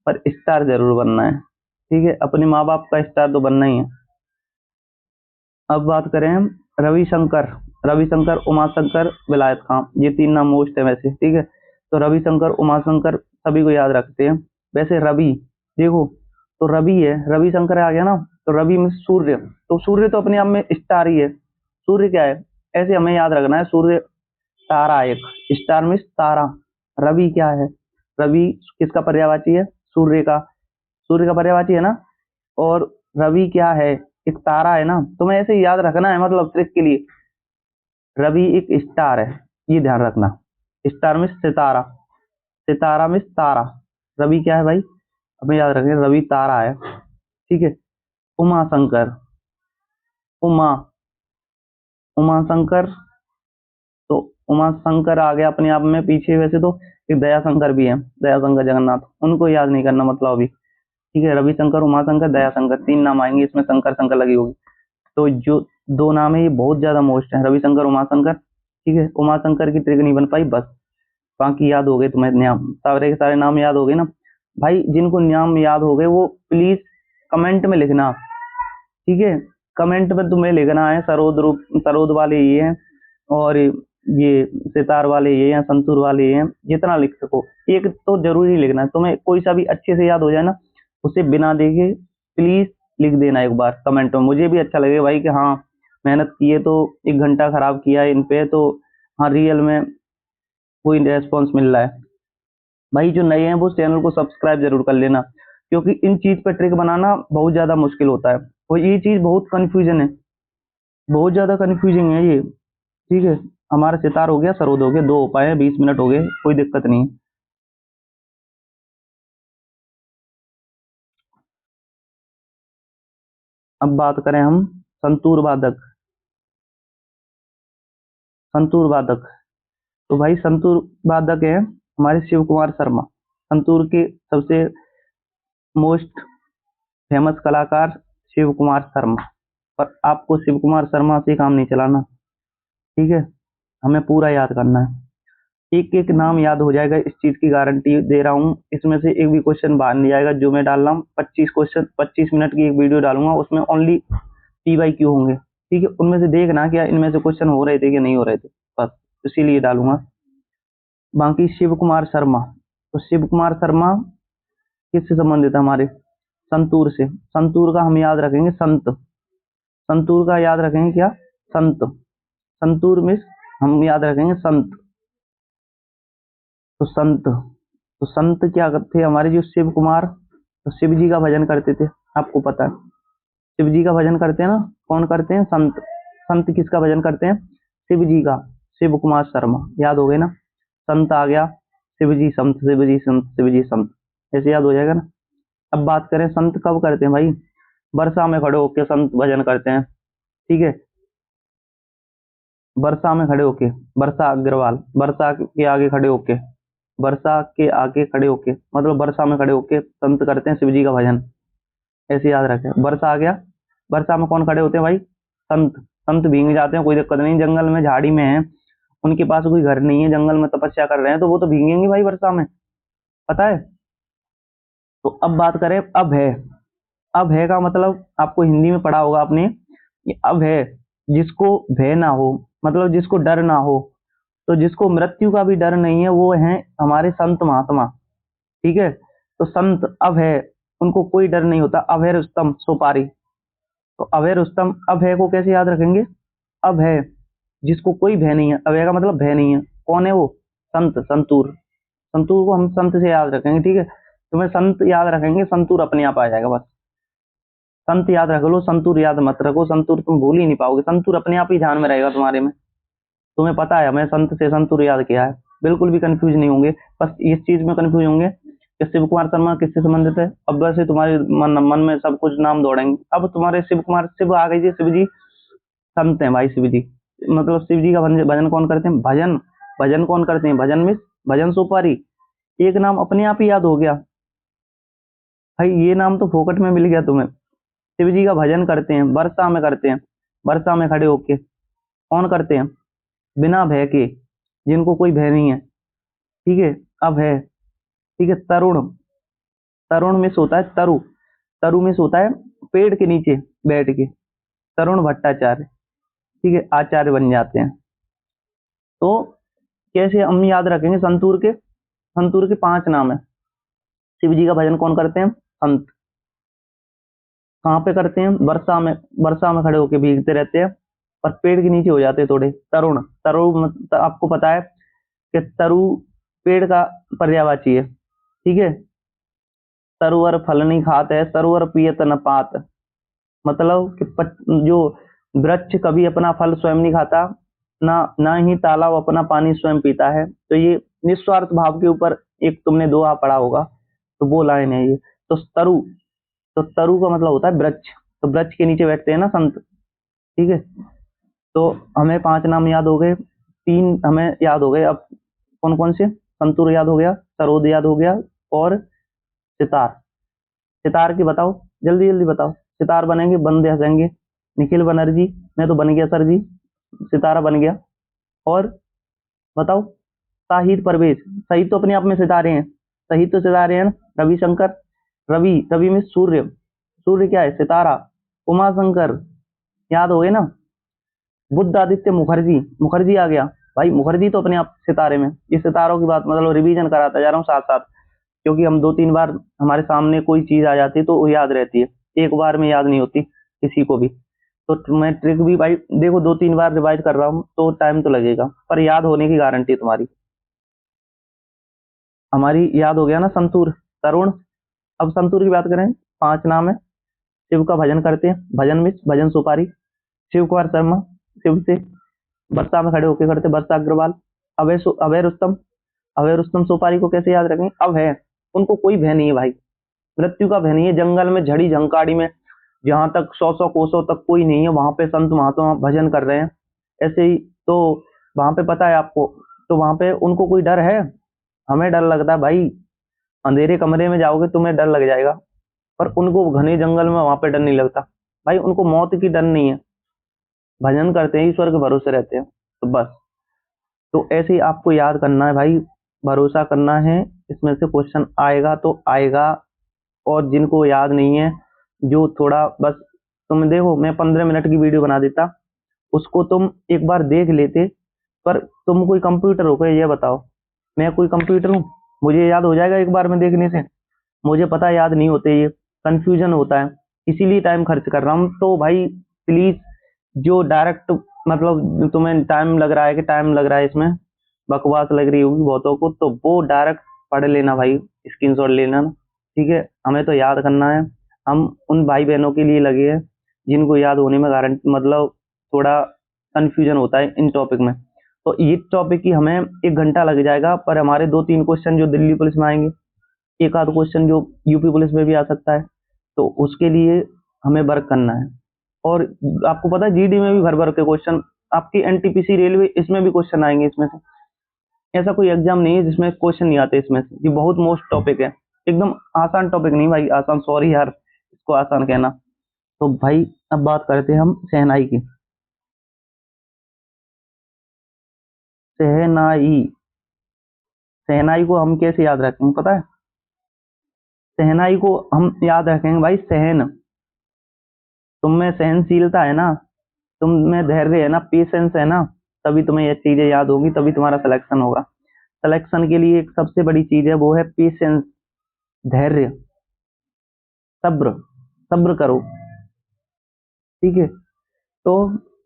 पर स्टार जरूर बनना है। ठीक है, अपने माँ बाप का स्टार तो बनना ही है। अब बात करें हम, रविशंकर, रविशंकर, उमाशंकर, विलायत खां, ये 3 नाम मोस्ट है वैसे। ठीक है, तो रविशंकर, उमाशंकर सभी को याद रखते हैं। वैसे रवि, देखो, तो रवि है, रविशंकर आ गया ना, तो रवि में सूर्य, तो सूर्य तो अपने आप में स्टार ही है। सूर्य क्या है, ऐसे हमें याद रखना है, सूर्य तारा, एक स्टार में तारा। रवि क्या है? रवि किसका पर्यायवाची है? सूर्य का, सूर्य का पर्यायवाची है ना। और रवि क्या है? एक तारा है ना। तुम्हें ऐसे ही याद रखना है, मतलब ट्रिक के लिए, रवि एक स्टार है, ये ध्यान रखना। स्टार में सितारा, सितारा में तारा, रवि क्या है भाई? हमें याद रखें, रवि तारा है। ठीक है, उमा शंकर, उमा, उमा शंकर, तो उमा शंकर आ गया अपने आप में पीछे। वैसे तो एक दया शंकर भी है, दया शंकर जगन्नाथ, उनको याद नहीं करना मतलब अभी। ठीक है, रविशंकर, उमा शंकर, दया शंकर, 3 नाम आएंगे, इसमें शंकर शंकर लगी होगी। तो जो 2 नाम है ये बहुत ज्यादा मोस्ट है, रविशंकर, उमाशंकर। ठीक है, उमाशंकर की ट्रिक नहीं बन पाई बस, बाकी याद हो गए तुम्हें नाम, सारे के सारे नाम याद हो गए ना भाई। जिनको नाम याद हो गए वो प्लीज कमेंट में लिखना। ठीक है, कमेंट में तुम्हें लिखना है सरोद रूप, सरोद वाले ये हैं, और ये सितार वाले ये हैं, संतूर वाले ये हैं, जितना लिख सको एक तो जरूरी लिखना है। तुम्हें कोई सा भी अच्छे से याद हो जाए ना, उसे बिना देखे प्लीज लिख देना एक बार कमेंट में, मुझे भी अच्छा लगे भाई कि हाँ मेहनत की है, तो 1 घंटा खराब किया है इन पे, तो हाँ रियल में कोई रेस्पॉन्स मिल रहा है। भाई जो नए हैं वो चैनल को सब्सक्राइब जरूर कर लेना, क्योंकि इन चीज पे ट्रिक बनाना बहुत ज्यादा मुश्किल होता है। और ये चीज बहुत कंफ्यूजन है, बहुत ज्यादा कंफ्यूजिंग है ये। ठीक है, हमारा सितार हो गया, सरोद हो गया, दो उपाय है, 20 मिनट हो गए, कोई दिक्कत नहीं है। अब बात करें हम संतूर वादक। संतूर वादक, तो भाई संतूर वादक है हमारे शिव कुमार शर्मा, संतूर के सबसे मोस्ट फेमस कलाकार शिव कुमार शर्मा। पर आपको शिव कुमार शर्मा से काम नहीं चलाना, ठीक है, हमें पूरा याद करना है। एक एक नाम याद हो जाएगा, इस चीज की गारंटी दे रहा हूँ। इसमें से एक भी क्वेश्चन बाहर नहीं जाएगा। जो मैं डाल रहा हूँ 25 क्वेश्चन, 25 मिनट की एक वीडियो डालूंगा, उसमें ओनली P/Q होंगे। ठीक है, उनमें से देखना क्या इनमें से क्वेश्चन हो रहे थे कि नहीं हो रहे थे, बस इसीलिए डालूंगा। बाकी शिव कुमार शर्मा, तो शिव कुमार शर्मा किससे संबंधित है? हमारे संतूर से। संतूर का हम याद रखेंगे संत, संतूर का याद रखेंगे क्या? संत। संतूर में हम याद रखेंगे संत। तो संत, तो संत क्या करते हमारे जो शिव कुमार, तो शिव जी का भजन करते थे, आपको पता है शिव जी का भजन करते हैं ना। कौन करते हैं? संत। संत किसका भजन करते हैं? शिव जी का। शिव कुमार शर्मा, याद हो गए ना। संत आ गया, शिव जी संत, शिव जी संत, शिव जी संत, ऐसे याद हो जाएगा ना। अब बात करें संत कब करते हैं भाई? वर्षा में खड़े होकर संत भजन करते हैं। ठीक है, वर्षा में खड़े होके, वर्षा अग्रवाल, वर्षा के आगे खड़े होके, वर्षा के आगे खड़े होके मतलब वर्षा में खड़े होके संत करते हैं शिव जी का भजन, ऐसे याद रखें। वर्षा आ गया, वर्षा में कौन खड़े होते हैं भाई? संत। संत भीग जाते हैं, कोई दिक्कत नहीं, जंगल में झाड़ी में है, उनके पास कोई घर नहीं है, जंगल में तपस्या कर रहे हैं, तो वो तो भीगेंगे भाई वर्षा में, पता है। तो अब बात करें अब है। अब है का मतलब आपको हिंदी में पढ़ा होगा आपने, ये अब है जिसको भय ना हो, मतलब जिसको डर ना हो, तो जिसको मृत्यु का भी डर नहीं है, वो है हमारे संत महात्मा। ठीक है, तो संत अब है, उनको कोई डर नहीं होता। अब है रुस्तम सोपारी, तो अब है रुस्तम, अब है को कैसे याद रखेंगे? अब है जिसको कोई भय नहीं है, अब है का मतलब भय नहीं है, कौन है वो? संत, संतूर। संतूर को हम संत से याद रखेंगे। ठीक है, तुम्हें संत याद रखेंगे, संतूर अपने आप आ जाएगा बस। संत याद रख लो, संतूर याद मत रखो, संतूर तुम भूल ही नहीं पाओगे, संतूर अपने आप ही ध्यान में रहेगा तुम्हारे में। तुम्हें पता है हमें संत से संतूर याद किया है, बिल्कुल भी कंफ्यूज नहीं होंगे। बस इस चीज में कंफ्यूज होंगे कि शिव कुमार शर्मा किससे संबंधित है। अब वैसे तुम्हारे मन में सब कुछ नाम दौड़ेंगे। अब तुम्हारे शिव कुमार, शिव आ गई जी, शिव जी संत है भाई। शिव जी मतलब शिव जी का भजन कौन करते हैं? भजन। भजन कौन करते हैं? भजन में भजन सोपारी, एक नाम अपने आप ही याद हो गया भाई, ये नाम तो फोकट में मिल गया तुम्हें। शिव जी का भजन करते हैं, वर्षा में करते हैं, वर्षा में खड़े होके। कौन करते हैं? बिना भय के, जिनको कोई भय नहीं है। ठीक है, अब है। ठीक है, तरुण, तरुण में सोता है तरु, तरु में सोता है पेड़ के नीचे बैठ के, तरुण भट्टाचार्य। ठीक है, आचार्य बन जाते हैं। तो कैसे हम याद रखेंगे संतूर के? संतूर के 5 नाम है। शिव जी का भजन कौन करते हैं? संत। कहाँ पे करते हैं? वर्षा में, वर्षा में खड़े होके भीगते रहते हैं, पर पेड़ के नीचे हो जाते हैं थोड़े। तरुण, तरु आपको पता है कि तरु पेड़ का पर्यायवाची है। ठीक है, तरुवर फल नहीं खाते है, सरोवर पियत न पात, मतलब कि जो वृक्ष कभी अपना फल स्वयं नहीं खाता, ना ना ही तालाब अपना पानी स्वयं पीता है। तो ये निस्वार्थ भाव के ऊपर एक तुमने दोहा पढ़ा होगा, तो वो लाइन है ये। तो तरु, तो तरु का मतलब होता है वृक्ष, तो वृक्ष के नीचे बैठते हैं ना संत। ठीक है, तो हमें 5 नाम याद हो गए, 3 हमें याद हो गए। अब कौन कौन से? संतूर याद हो गया, सरोद याद हो गया, और सितार। सितार की बताओ, जल्दी जल्दी बताओ। सितार बनेंगे, बंदे हंसेंगे। निखिल बनर्जी, मैं तो बन गया सर जी, सितारा बन गया। और बताओ, शाहिद परवेज, शहीद तो अपने आप में सितारे हैं, शहीद तो सितारे हैं ना। रविशंकर, रवि, रवि में सूर्य, सूर्य क्या है? सितारा। उमा शंकर, याद हो गए ना। बुद्ध आदित्य मुखर्जी, मुखर्जी आ गया भाई, मुखर्जी तो अपने आप सितारे में। ये सितारों की बात मतलब रिवीजन कराता जा रहा हूँ साथ साथ, क्योंकि हम 2-3 बार हमारे सामने कोई चीज आ जाती है तो वो याद रहती है, एक बार में याद नहीं होती किसी को भी। तो मैं ट्रिक भी भाई देखो 2-3 बार रिवाइज कर रहा हूँ, तो टाइम तो लगेगा, पर याद होने की गारंटी तुम्हारी। हमारी याद हो गया ना संतूर, तरुण। अब संतूर की बात करें, 5 नाम है। शिव का भजन करते हैं, भजन में भजन सुपारी, शिव कुमार शर्मा, शिव से वर्षा में खड़े होके करते, वर्षा अग्रवाल, अभय रुस्तम, अभय रुस्तम सुपारी को कैसे याद रखेंगे, अब है, उनको कोई भय नहीं है भाई, मृत्यु का भय नहीं है, जंगल में झड़ी झंकाड़ी में जहां तक 100 कोसों तक कोई नहीं है, वहां पे संत महात्मा भजन कर रहे हैं, ऐसे ही तो वहां पे पता है आपको, तो वहां पे उनको कोई डर है, हमें डर लगता है भाई, अंधेरे कमरे में जाओगे तुम्हें डर लग जाएगा, पर उनको घने जंगल में वहां पे डर नहीं लगता भाई, उनको मौत की डर नहीं है, भजन करते हैं, ईश्वर के भरोसे रहते हैं, तो बस, तो ऐसे ही आपको याद करना है भाई, भरोसा करना है, इसमें से क्वेश्चन आएगा तो आएगा, और जिनको याद नहीं है, जो थोड़ा बस, तुम देखो मैं 15 मिनट की वीडियो बना देता, उसको तुम एक बार देख लेते, पर तुम कोई कंप्यूटर हो क्या, ये बताओ, मैं कोई कंप्यूटर हूँ, मुझे याद हो जाएगा एक बार में देखने से, मुझे पता याद नहीं होते, ये कंफ्यूजन होता है, इसीलिए टाइम खर्च कर रहा हूँ, तो भाई प्लीज, जो डायरेक्ट मतलब तुम्हें टाइम लग रहा है कि टाइम लग रहा है इसमें, बकवास लग रही होगी बहुतों को, तो वो डायरेक्ट पढ़ लेना भाई, स्क्रीनशॉट लेना, ठीक है, हमें तो याद करना है, हम उन भाई बहनों के लिए लगे हैं जिनको याद होने में गारंटी मतलब थोड़ा कंफ्यूजन होता है इन टॉपिक में, तो ये टॉपिक की हमें 1 घंटा लग जाएगा, पर हमारे 2-3 क्वेश्चन जो दिल्ली पुलिस में आएंगे, एक आध क्वेश्चन जो यूपी पुलिस में भी आ सकता है, तो उसके लिए हमें वर्क करना है, और आपको पता है जीडी में भी भर भर के क्वेश्चन, आपकी एनटीपीसी रेलवे इसमें भी क्वेश्चन आएंगे, इसमें से ऐसा कोई एग्जाम नहीं है जिसमें क्वेश्चन नहीं आते, इसमें से ये बहुत मोस्ट टॉपिक है, एकदम आसान टॉपिक नहीं भाई, आसान, सॉरी यार इसको आसान कहना, तो भाई अब बात करते हैं हम शहनाई की, शहनाई, शहनाई को हम कैसे याद रखेंगे पता है, शहनाई को हम याद रखेंगे भाई, सहन, तुम में सहनशीलता है ना, तुम में धैर्य है ना, पेशेंस है ना, तभी तुम्हें ये चीजें याद होगी, तभी तुम्हारा सिलेक्शन होगा, सिलेक्शन के लिए एक सबसे बड़ी चीज है, वो है पेशेंस, धैर्य, सब्र, सब्र करो, ठीक है, तो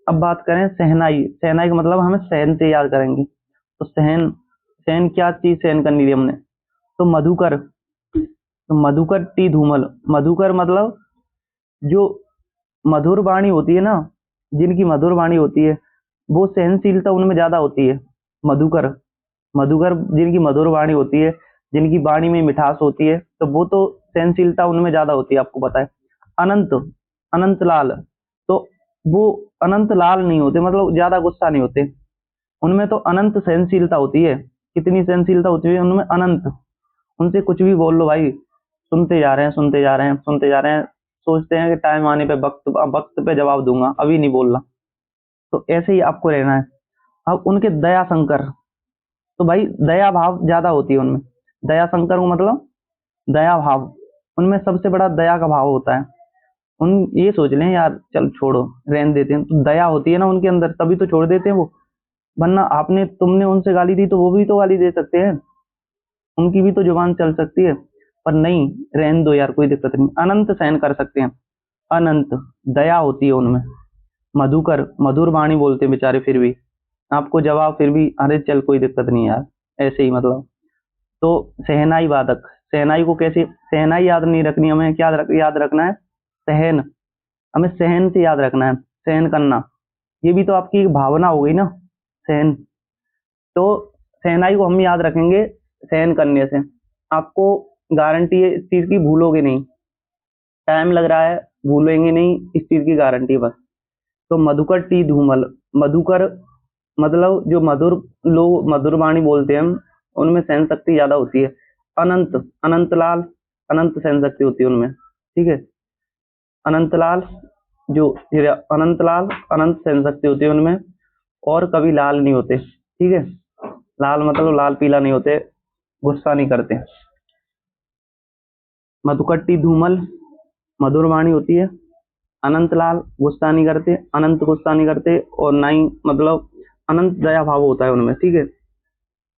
अब बात करें शहनाई, शहनाई का मतलब हमें सहन से याद करेंगे, तो सहन, सहन क्या चीज सहन करनी थी हमने, तो मधुकर, तो मधुकर टी धूमल, मधुकर मतलब जो मधुर वाणी होती है ना, जिनकी मधुर वाणी होती है, वो सहनशीलता उनमें ज्यादा होती है, मधुकर, मधुकर जिनकी मधुर वाणी होती है, जिनकी वाणी में मिठास होती है, तो वो तो सहनशीलता उनमें ज्यादा होती है, आपको पता है, अनंत, अनंत लाल, तो वो अनंत लाल नहीं होते, मतलब ज्यादा गुस्सा नहीं होते, उनमें तो अनंत सहनशीलता होती है, कितनी सहनशीलता होती है उनमें, अनंत, उनसे कुछ भी बोल लो भाई, सुनते जा रहे हैं, सुनते जा रहे हैं, सुनते जा रहे हैं, सोचते हैं कि टाइम आने पे वक्त वक्त पे जवाब दूंगा, अभी नहीं बोलना, तो ऐसे ही आपको रहना है। अब उनके दया शंकर, तो भाई दया भाव ज्यादा होती है उनमें, दया शंकर को मतलब दया भाव, उनमें सबसे बड़ा दया का भाव होता है, उन ये सोच लें यार, चल छोड़ो रहने देते हैं, तो दया होती है ना उनके अंदर, तभी तो छोड़ देते हैं वो, वरना आपने तुमने उनसे गाली दी तो वो भी तो गाली दे सकते हैं, उनकी भी तो जुबान चल सकती है, पर नहीं, रहने दो यार, कोई दिक्कत नहीं, अनंत सहन कर सकते हैं, अनंत दया होती है उनमें, मधुकर मधुर वाणी बोलते हैं बेचारे, फिर भी आपको जवाब फिर भी, अरे चल कोई दिक्कत नहीं यार, ऐसे ही मतलब, तो सहनाई वादक, सहनाई को कैसे, सहनाई याद नहीं रखनी हमें, क्या याद रखना है, सहन, हमें सहन से याद रखना है, सहन करना, ये भी तो आपकी एक भावना हो गई ना, सहन, तो सहनाई को हम याद रखेंगे सहन करने से, आपको गारंटी है इस चीज की, भूलोगे नहीं, टाइम लग रहा है, भूलेंगे नहीं, इस चीज की गारंटी बस, तो मधुकर टी धूमल, मधुकर मतलब जो मधुर लोग मधुर वाणी बोलते हैं हम, उनमें सहन शक्ति ज्यादा होती है, अनंत, अनंत लाल, अनंत सहन शक्ति होती है उनमें, ठीक है, अनंत लाल, जो अनंत लाल, अनंत सहन शक्ति होती है उनमें, और कभी लाल नहीं होते, ठीक है, लाल मतलब लाल पीला नहीं होते, गुस्सा नहीं करते, मधुकट्टी धूमल मधुर वाणी होती है, अनंत लाल गुस्सा नहीं करते, अनंत गुस्सा नहीं करते, और ना ही मतलब अनंत दया भाव होता है उनमें, ठीक है,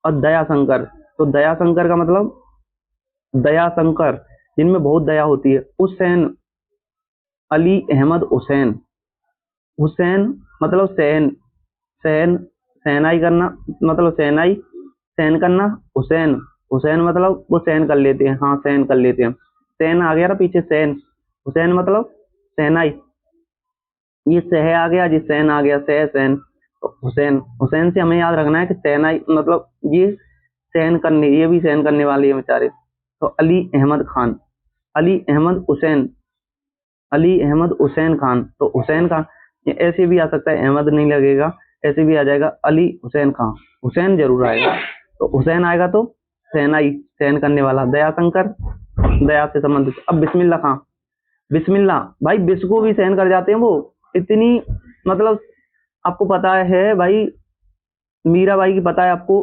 और दया शंकर, तो दया शंकर का मतलब दया शंकर, जिनमें बहुत दया होती है, हुसैन अली अहमद हुसैन, हुसैन मतलब सहन, सहन, सहनाई करना, मतलब सहनाई, सहन करना, हुसैन, हुसैन मतलब वो सहन कर लेते हैं, हाँ सहन कर लेते हैं, सहन आ गया ना पीछे, सहन, हुसैन मतलब सहनाई, ये सह आ गया, जी सैन आ गया, सह सैन। तो हुसैन, हुसैन से हमें याद रखना है कि सहनाई मतलब ये सहन करने, ये भी सहन करने वाले हैं बेचारे। तो अली अहमद खान, अली अहमद हुसैन, अली अहमद हुसैन खान। तो हुसैन खान ये ऐसे भी आ सकता है, अहमद नहीं लगेगा, ऐसे भी आ जाएगा अली हुसैन खान, हुसैन जरूर आएगा। तो हुसैन आएगा तो सहनाई, सहन करने वाला। दयाशंकर, दया से संबंधित। अब बिस्मिल्लाह खां, बिस्मिल्लाह भाई बिस को भी सहन कर जाते हैं वो, इतनी मतलब आपको पता है भाई, मीराबाई की पता है आपको,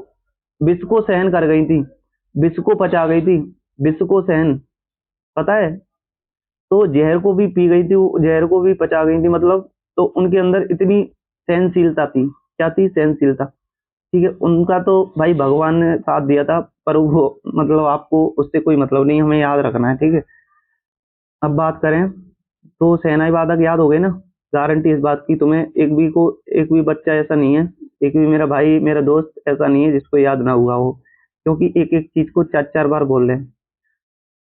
विष को सहन कर गई थी, विष को पचा गई थी, विष को सहन पता है। तो जहर को भी पी गई थी, वो जहर को भी पचा गई थी मतलब। तो उनके अंदर इतनी सहनशीलता थी, क्या थी, सहनशीलता। ठीक है, उनका तो भाई भगवान ने साथ दिया था, पर वो मतलब आपको उससे कोई मतलब नहीं, हमें याद रखना है, ठीक है। अब बात करें तो शहनाई वादक याद हो गए ना, गारंटी इस बात की तुम्हें, एक भी बच्चा ऐसा नहीं है, एक भी मेरा भाई मेरा दोस्त ऐसा नहीं है जिसको याद ना हुआ हो, क्योंकि एक एक चीज को चार चार बार बोल रहे हैं।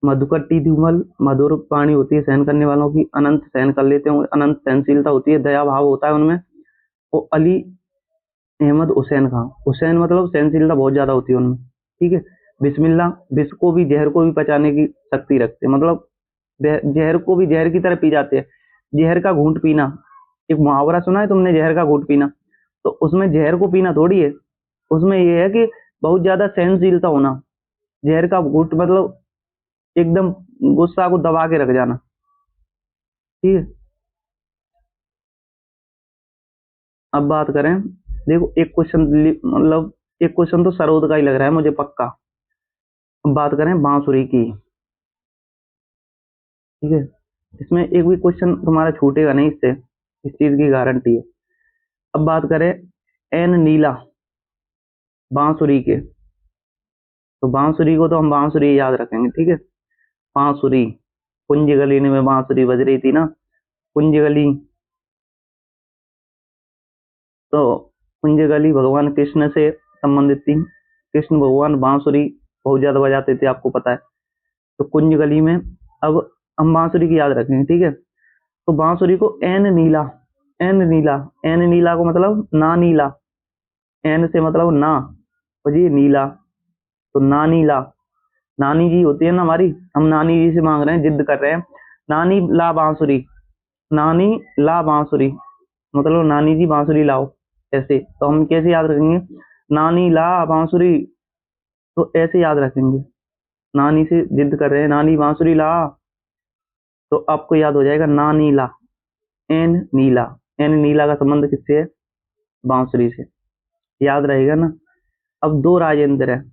मधुकट्टी धूमल, मधुर वाणी होती है सहन करने वालों की, अनंत सहन कर लेते हैं, अनंत सहनशीलता होती है, दया भाव होता है उनमें। वो अली अहमद हुसैन खां, हुसैन मतलब सहनशीलता बहुत ज्यादा होती है उनमें, ठीक है। बिस्मिल्लाह, बिस को भी जहर को भी पचाने की शक्ति रखते हैं, मतलब जहर को भी जहर की तरह पी जाते हैं। जहर का घूंट पीना, एक मुहावरा सुना है तुमने, जहर का घूंट पीना। तो उसमें जहर को पीना थोड़ी है, उसमें ये है कि बहुत ज्यादा सहनशीलता होना। जहर का घूंट मतलब एकदम गुस्सा को दबा के रख जाना, ठीक है। अब बात करें, देखो एक क्वेश्चन मतलब एक क्वेश्चन तो सरोद का ही लग रहा है मुझे पक्का। अब बात करें बांसुरी की, ठीक है, इसमें एक भी क्वेश्चन तुम्हारा छूटेगा नहीं इससे, इस चीज की गारंटी है। अब बात करें एन नीला, बांसुरी के, तो बांसुरी को तो हम बांसुरी याद रखेंगे, ठीक है। बांसुरी, कुंज गली में बांसुरी बज रही थी ना, कुंज गली। तो कुंज गली भगवान कृष्ण से संबंधित थी, कृष्ण भगवान बांसुरी बहुत ज्यादा बजाते थे, आपको पता है। तो कुंज गली में, अब हम बांसुरी की याद रखेंगे, ठीक है। तो बांसुरी को एन नीला, एन नीला, एन नीला को मतलब ना नीला, एन से मतलब ना, और ये नीला, तो ना नीला। नानी जी होती है ना हमारी, हम नानी जी से मांग रहे हैं, जिद कर रहे हैं, नानी ला बांसुरी, नानी ला बांसुरी, मतलब नानी जी बांसुरी लाओ। ऐसे तो हम कैसे याद रखेंगे, नानी ला बांसुरी, तो ऐसे याद रखेंगे। नानी से जिद कर रहे हैं, नानी बांसुरी ला, तो आपको याद हो जाएगा ना नीला, एन नीला। एन नीला का संबंध किससे है, बांसुरी से, याद रहेगा ना। अब दो राजेंद्र है,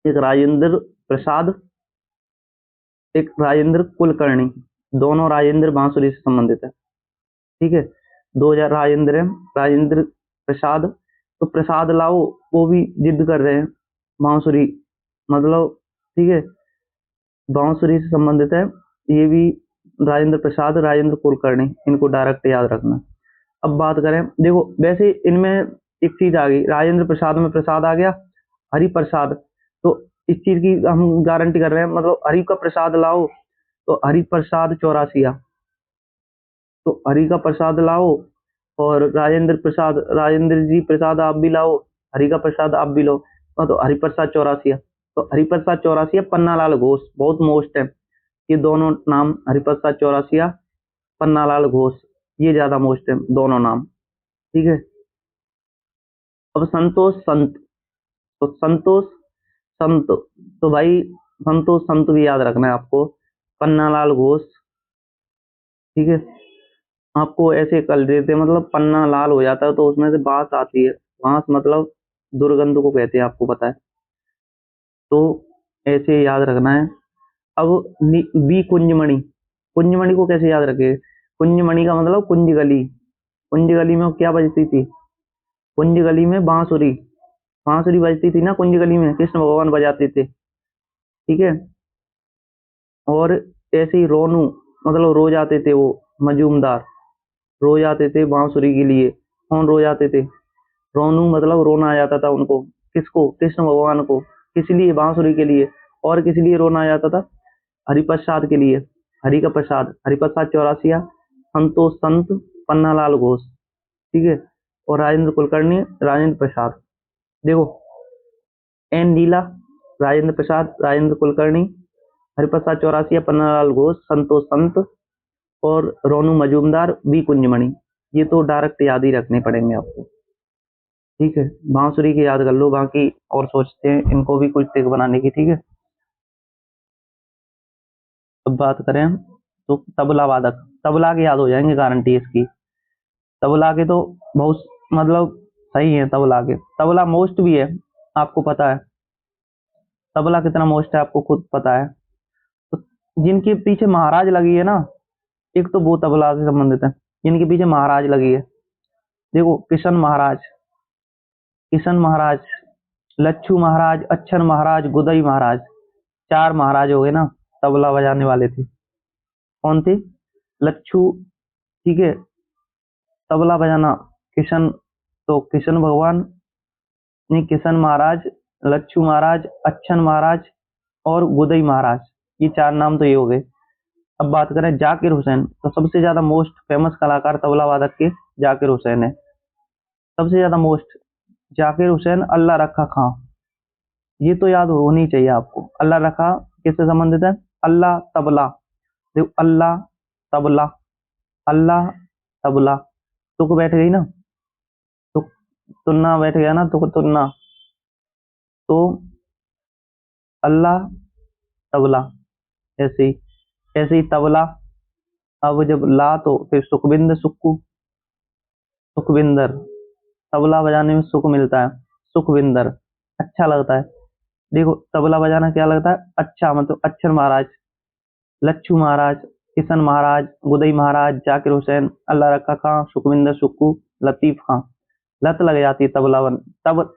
एक राजेंद्र प्रसाद, एक राजेंद्र कुलकर्णी, दोनों राजेंद्र बांसुरी से संबंधित है, ठीक है। 2000 राजेंद्र है, राजेंद्र प्रसाद, तो प्रसाद लाओ, वो भी जिद कर रहे हैं, बांसुरी मतलब, ठीक है, बांसुरी से संबंधित है ये भी। राजेंद्र प्रसाद, राजेंद्र कुलकर्णी, इनको डायरेक्ट याद रखना। अब बात करें, देखो वैसे इनमें एक चीज आ गई, राजेंद्र प्रसाद में प्रसाद आ गया, हरि प्रसाद, तो इस चीज की हम गारंटी कर रहे हैं, मतलब हरि का प्रसाद लाओ, तो हरि प्रसाद चौरासिया, तो हरि का प्रसाद लाओ, और राजेंद्र प्रसाद, राजेंद्र जी प्रसाद आप भी लाओ, हरि का प्रसाद आप भी लो, तो हरि प्रसाद चौरासिया। तो हरि प्रसाद चौरासिया, पन्नालाल घोष, बहुत मोस्ट है ये दोनों नाम, हरि प्रसाद चौरासिया, पन्नालाल घोष, ये ज्यादा मोस्ट है दोनों नाम, ठीक है। अब संतोष संत, तो संतोष संत, तो भाई संतोष संत भी याद रखना है आपको, पन्नालाल घोष, ठीक है। आपको ऐसे कर देते हैं, मतलब पन्ना लाल हो जाता है तो उसमें से बांस आती है, बांस मतलब दुर्गंध को कहते हैं, आपको पता है। तो ऐसे याद रखना है। अब बी कुंजमणि, कुंजमणि को कैसे याद रखे, कुंजमणि का मतलब कुंज गली, कुंज गली में क्या बजती थी, कुंज गली में बांसुरी, बांसुरी बजती थी ना कुंज गली में, कृष्ण भगवान बजाते थे, ठीक है। और ऐसे ही रोनू, मतलब रोज आते थे वो मजूमदार, रोज आते थे बांसुरी के लिए। कौन रोज आते थे, रोनू मतलब रोना आ जाता था उनको, किसको, कृष्ण भगवान को, किस लिए, बांसुरी के लिए। और किस लिए रोना आ जाता था, हरिप्रसाद के लिए, हरि का प्रसाद हरिप्रसाद चौरासिया, संतोष संत पन्नालाल घोष, ठीक है, और राजेंद्र कुलकर्णी राजेंद्र प्रसाद। देखो एन नीला, राजेंद्र प्रसाद, राजेंद्र कुलकर्णी, हरिप्रसाद चौरासिया, पन्नालाल घोष, संतोष संत और रोनू मजूमदार, बी कुंजमणि। ये तो डायरेक्ट याद ही रखने पड़ेंगे आपको, ठीक है। बांसुरी की याद कर लो, बाकी और सोचते हैं इनको भी कुछ ट्रिक बनाने की, ठीक है। अब बात करें तो तबला वादक, तबला के याद हो जाएंगे गारंटी इसकी। तबला के तो बहुत मतलब सही है, तबला के, तबला मोस्ट भी है, आपको पता है तबला कितना मोस्ट है, आपको खुद पता है। तो जिनके पीछे महाराज लगी है ना, एक तो वो तबला से संबंधित है, जिनके पीछे महाराज लगी है। देखो किशन महाराज, किशन महाराज, लच्छू महाराज, अच्छन महाराज, गुदई महाराज, 4 महाराज हो गए ना, तबला बजाने वाले थे। कौन थे? लच्छू, ठीक है, तबला बजाना किशन, तो किशन भगवान नहीं, किशन महाराज, लच्छू महाराज, अच्छन महाराज और गुदई महाराज, ये 4 नाम तो ये हो गए। अब बात करें जाकिर हुसैन, तो सबसे ज्यादा मोस्ट फेमस कलाकार तबला वादक के जाकिर हुसैन है, सबसे ज्यादा मोस्ट जाकिर हुसैन। अल्लाह रखा खां, ये तो याद होनी चाहिए आपको। अल्लाह रखा किससे संबंधित है? अल्लाह तबला, देखो अल्लाह तबला, अल्लाह तबला, तुक बैठ गई ना, तुक तुन्ना बैठ गया ना, तुक तुन्ना, तो अल्लाह तबला, ऐसे ही ऐसे ही तबला। अब जब ला तो फिर सुखविंदर, सुक्कू, सुखविंदर, तबला बजाने में सुख मिलता है, सुखविंदर, अच्छा लगता है। देखो तबला बजाना क्या लगता है? अच्छा, मतलब अच्छर महाराज, लच्छू महाराज, किशन महाराज, गुदई महाराज, जाकिर हुसैन, अल्लाह रखा खां, सुखविंदर, सुक्कू, लतीफ खां। लत लग जाती है तबला बन, तब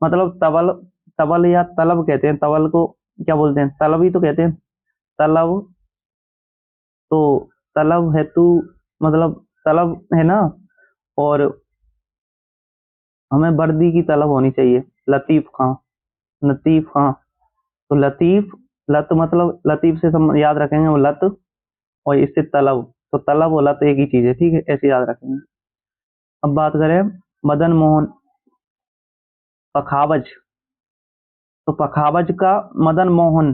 मतलब तबल, तबल या तलब कहते हैं, तबल को क्या बोलते हैं? तलब ही तो कहते हैं, तलब, तो तलब है तू, मतलब तलब है ना, और हमें वर्दी की तलब होनी चाहिए। लतीफ खां, लतीफ खां, तो लतीफ, लत मतलब लतीफ से हम याद रखेंगे वो लत, और इससे तलब, तो तलब और लत एक ही चीज है, ठीक है, ऐसे याद रखेंगे। अब बात करें मदन मोहन पखावज, तो पखावज का मदन मोहन,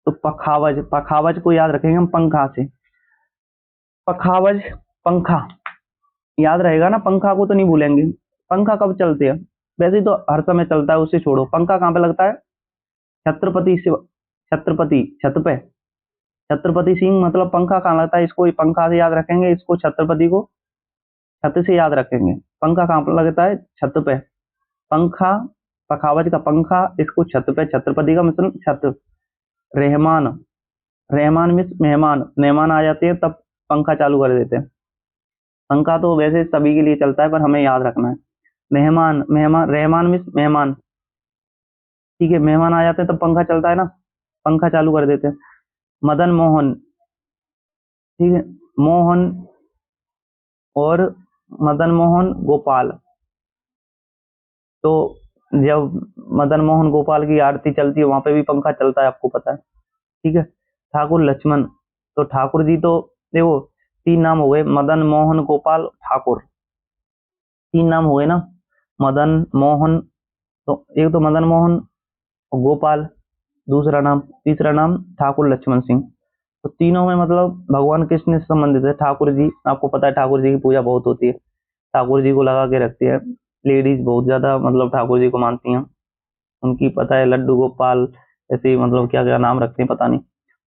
तो पखावज, पखावज को याद रखेंगे हम पंखा से, पखावज पंखा, याद रहेगा ना, पंखा को तो नहीं भूलेंगे। पंखा कब चलते हैं? वैसे तो हर समय चलता है, उसे छोड़ो। पंखा कहाँ पे लगता है? छत्रपति शिव, छत्रपति, छत पे, छत्रपति सिंह, मतलब पंखा कहाँ लगता है? इसको पंखा से याद रखेंगे, इसको छत्रपति को छत से याद रखेंगे। पंखा कहाँ पर लगता है? छत पे, पंखा, पखावज का पंखा, इसको छत पे, छत्रपति का मतलब छत। रहमान, रहमान मीन्स मेहमान, मेहमान आ जाते हैं तब पंखा चालू कर देते हैं। पंखा तो वैसे सभी के लिए चलता है, पर हमें याद रखना है। मेहमान, मेहमान, रहमान मीन्स मेहमान, ठीक है, मेहमान आ जाते हैं तब पंखा चलता है ना, पंखा चालू कर देते हैं। मदन मोहन, ठीक है, मोहन, और मदन मोहन गोपाल, तो जब मदन मोहन गोपाल की आरती चलती है वहां पे भी पंखा चलता है, आपको पता है, ठीक है। ठाकुर लक्ष्मण, तो ठाकुर जी तो देखो 3 नाम हो गए, मदन मोहन गोपाल ठाकुर, 3 नाम हो गए ना, मदन मोहन, तो एक तो मदन मोहन गोपाल, दूसरा नाम, तीसरा नाम ठाकुर लक्ष्मण सिंह। तो तीनों में मतलब भगवान कृष्ण से संबंधित है। ठाकुर जी, आपको पता है ठाकुर जी की पूजा बहुत होती है, ठाकुर जी को लगा के रखती है लेडीज, बहुत ज्यादा मतलब ठाकुर जी को मानती हैं। उनकी पता है लड्डू गोपाल, ऐसे मतलब क्या क्या नाम रखते हैं पता नहीं,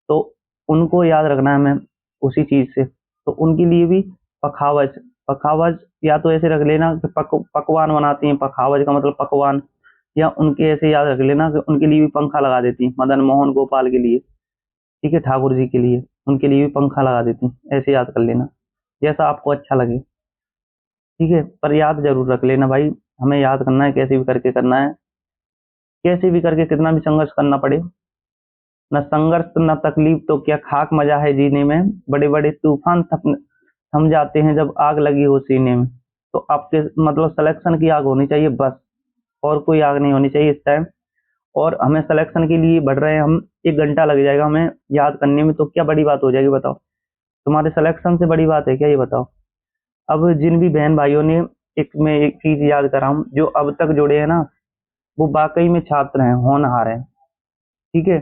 तो उनको याद रखना है हमें उसी चीज से। तो उनके लिए भी पखावज, पखावज या तो ऐसे रख लेना कि पकवान बनाती हैं, पखावज का मतलब पकवान, या उनके ऐसे याद रख लेना कि उनके लिए भी पंखा लगा देती हैं, मदन मोहन गोपाल के लिए, ठीक है, ठाकुर जी के लिए, उनके लिए भी पंखा लगा देती हैं, ऐसे याद कर लेना, जैसा आपको अच्छा लगे, ठीक है। पर याद जरूर रख लेना भाई, हमें याद करना है, कैसे भी करके करना है, कैसे भी करके, कितना भी संघर्ष करना पड़े। न संघर्ष न तकलीफ तो क्या खाक मजा है जीने में, बड़े बड़े तूफान थम जाते हैं जब आग लगी हो सीने में। तो आपके मतलब सिलेक्शन की आग होनी चाहिए बस, और कोई आग नहीं होनी चाहिए इस टाइम। और हमें सिलेक्शन के लिए बढ़ रहे हैं हम, 1 घंटा लग जाएगा हमें याद करने में, तो क्या बड़ी बात हो जाएगी बताओ? तुम्हारे सिलेक्शन से बड़ी बात है क्या, ये बताओ? अब जिन भी बहन भाइयों ने, मैं एक चीज याद कराऊं, जो अब तक जुड़े हैं ना, वो वाकई में छात्र हैं, होनहार हैं, ठीक है?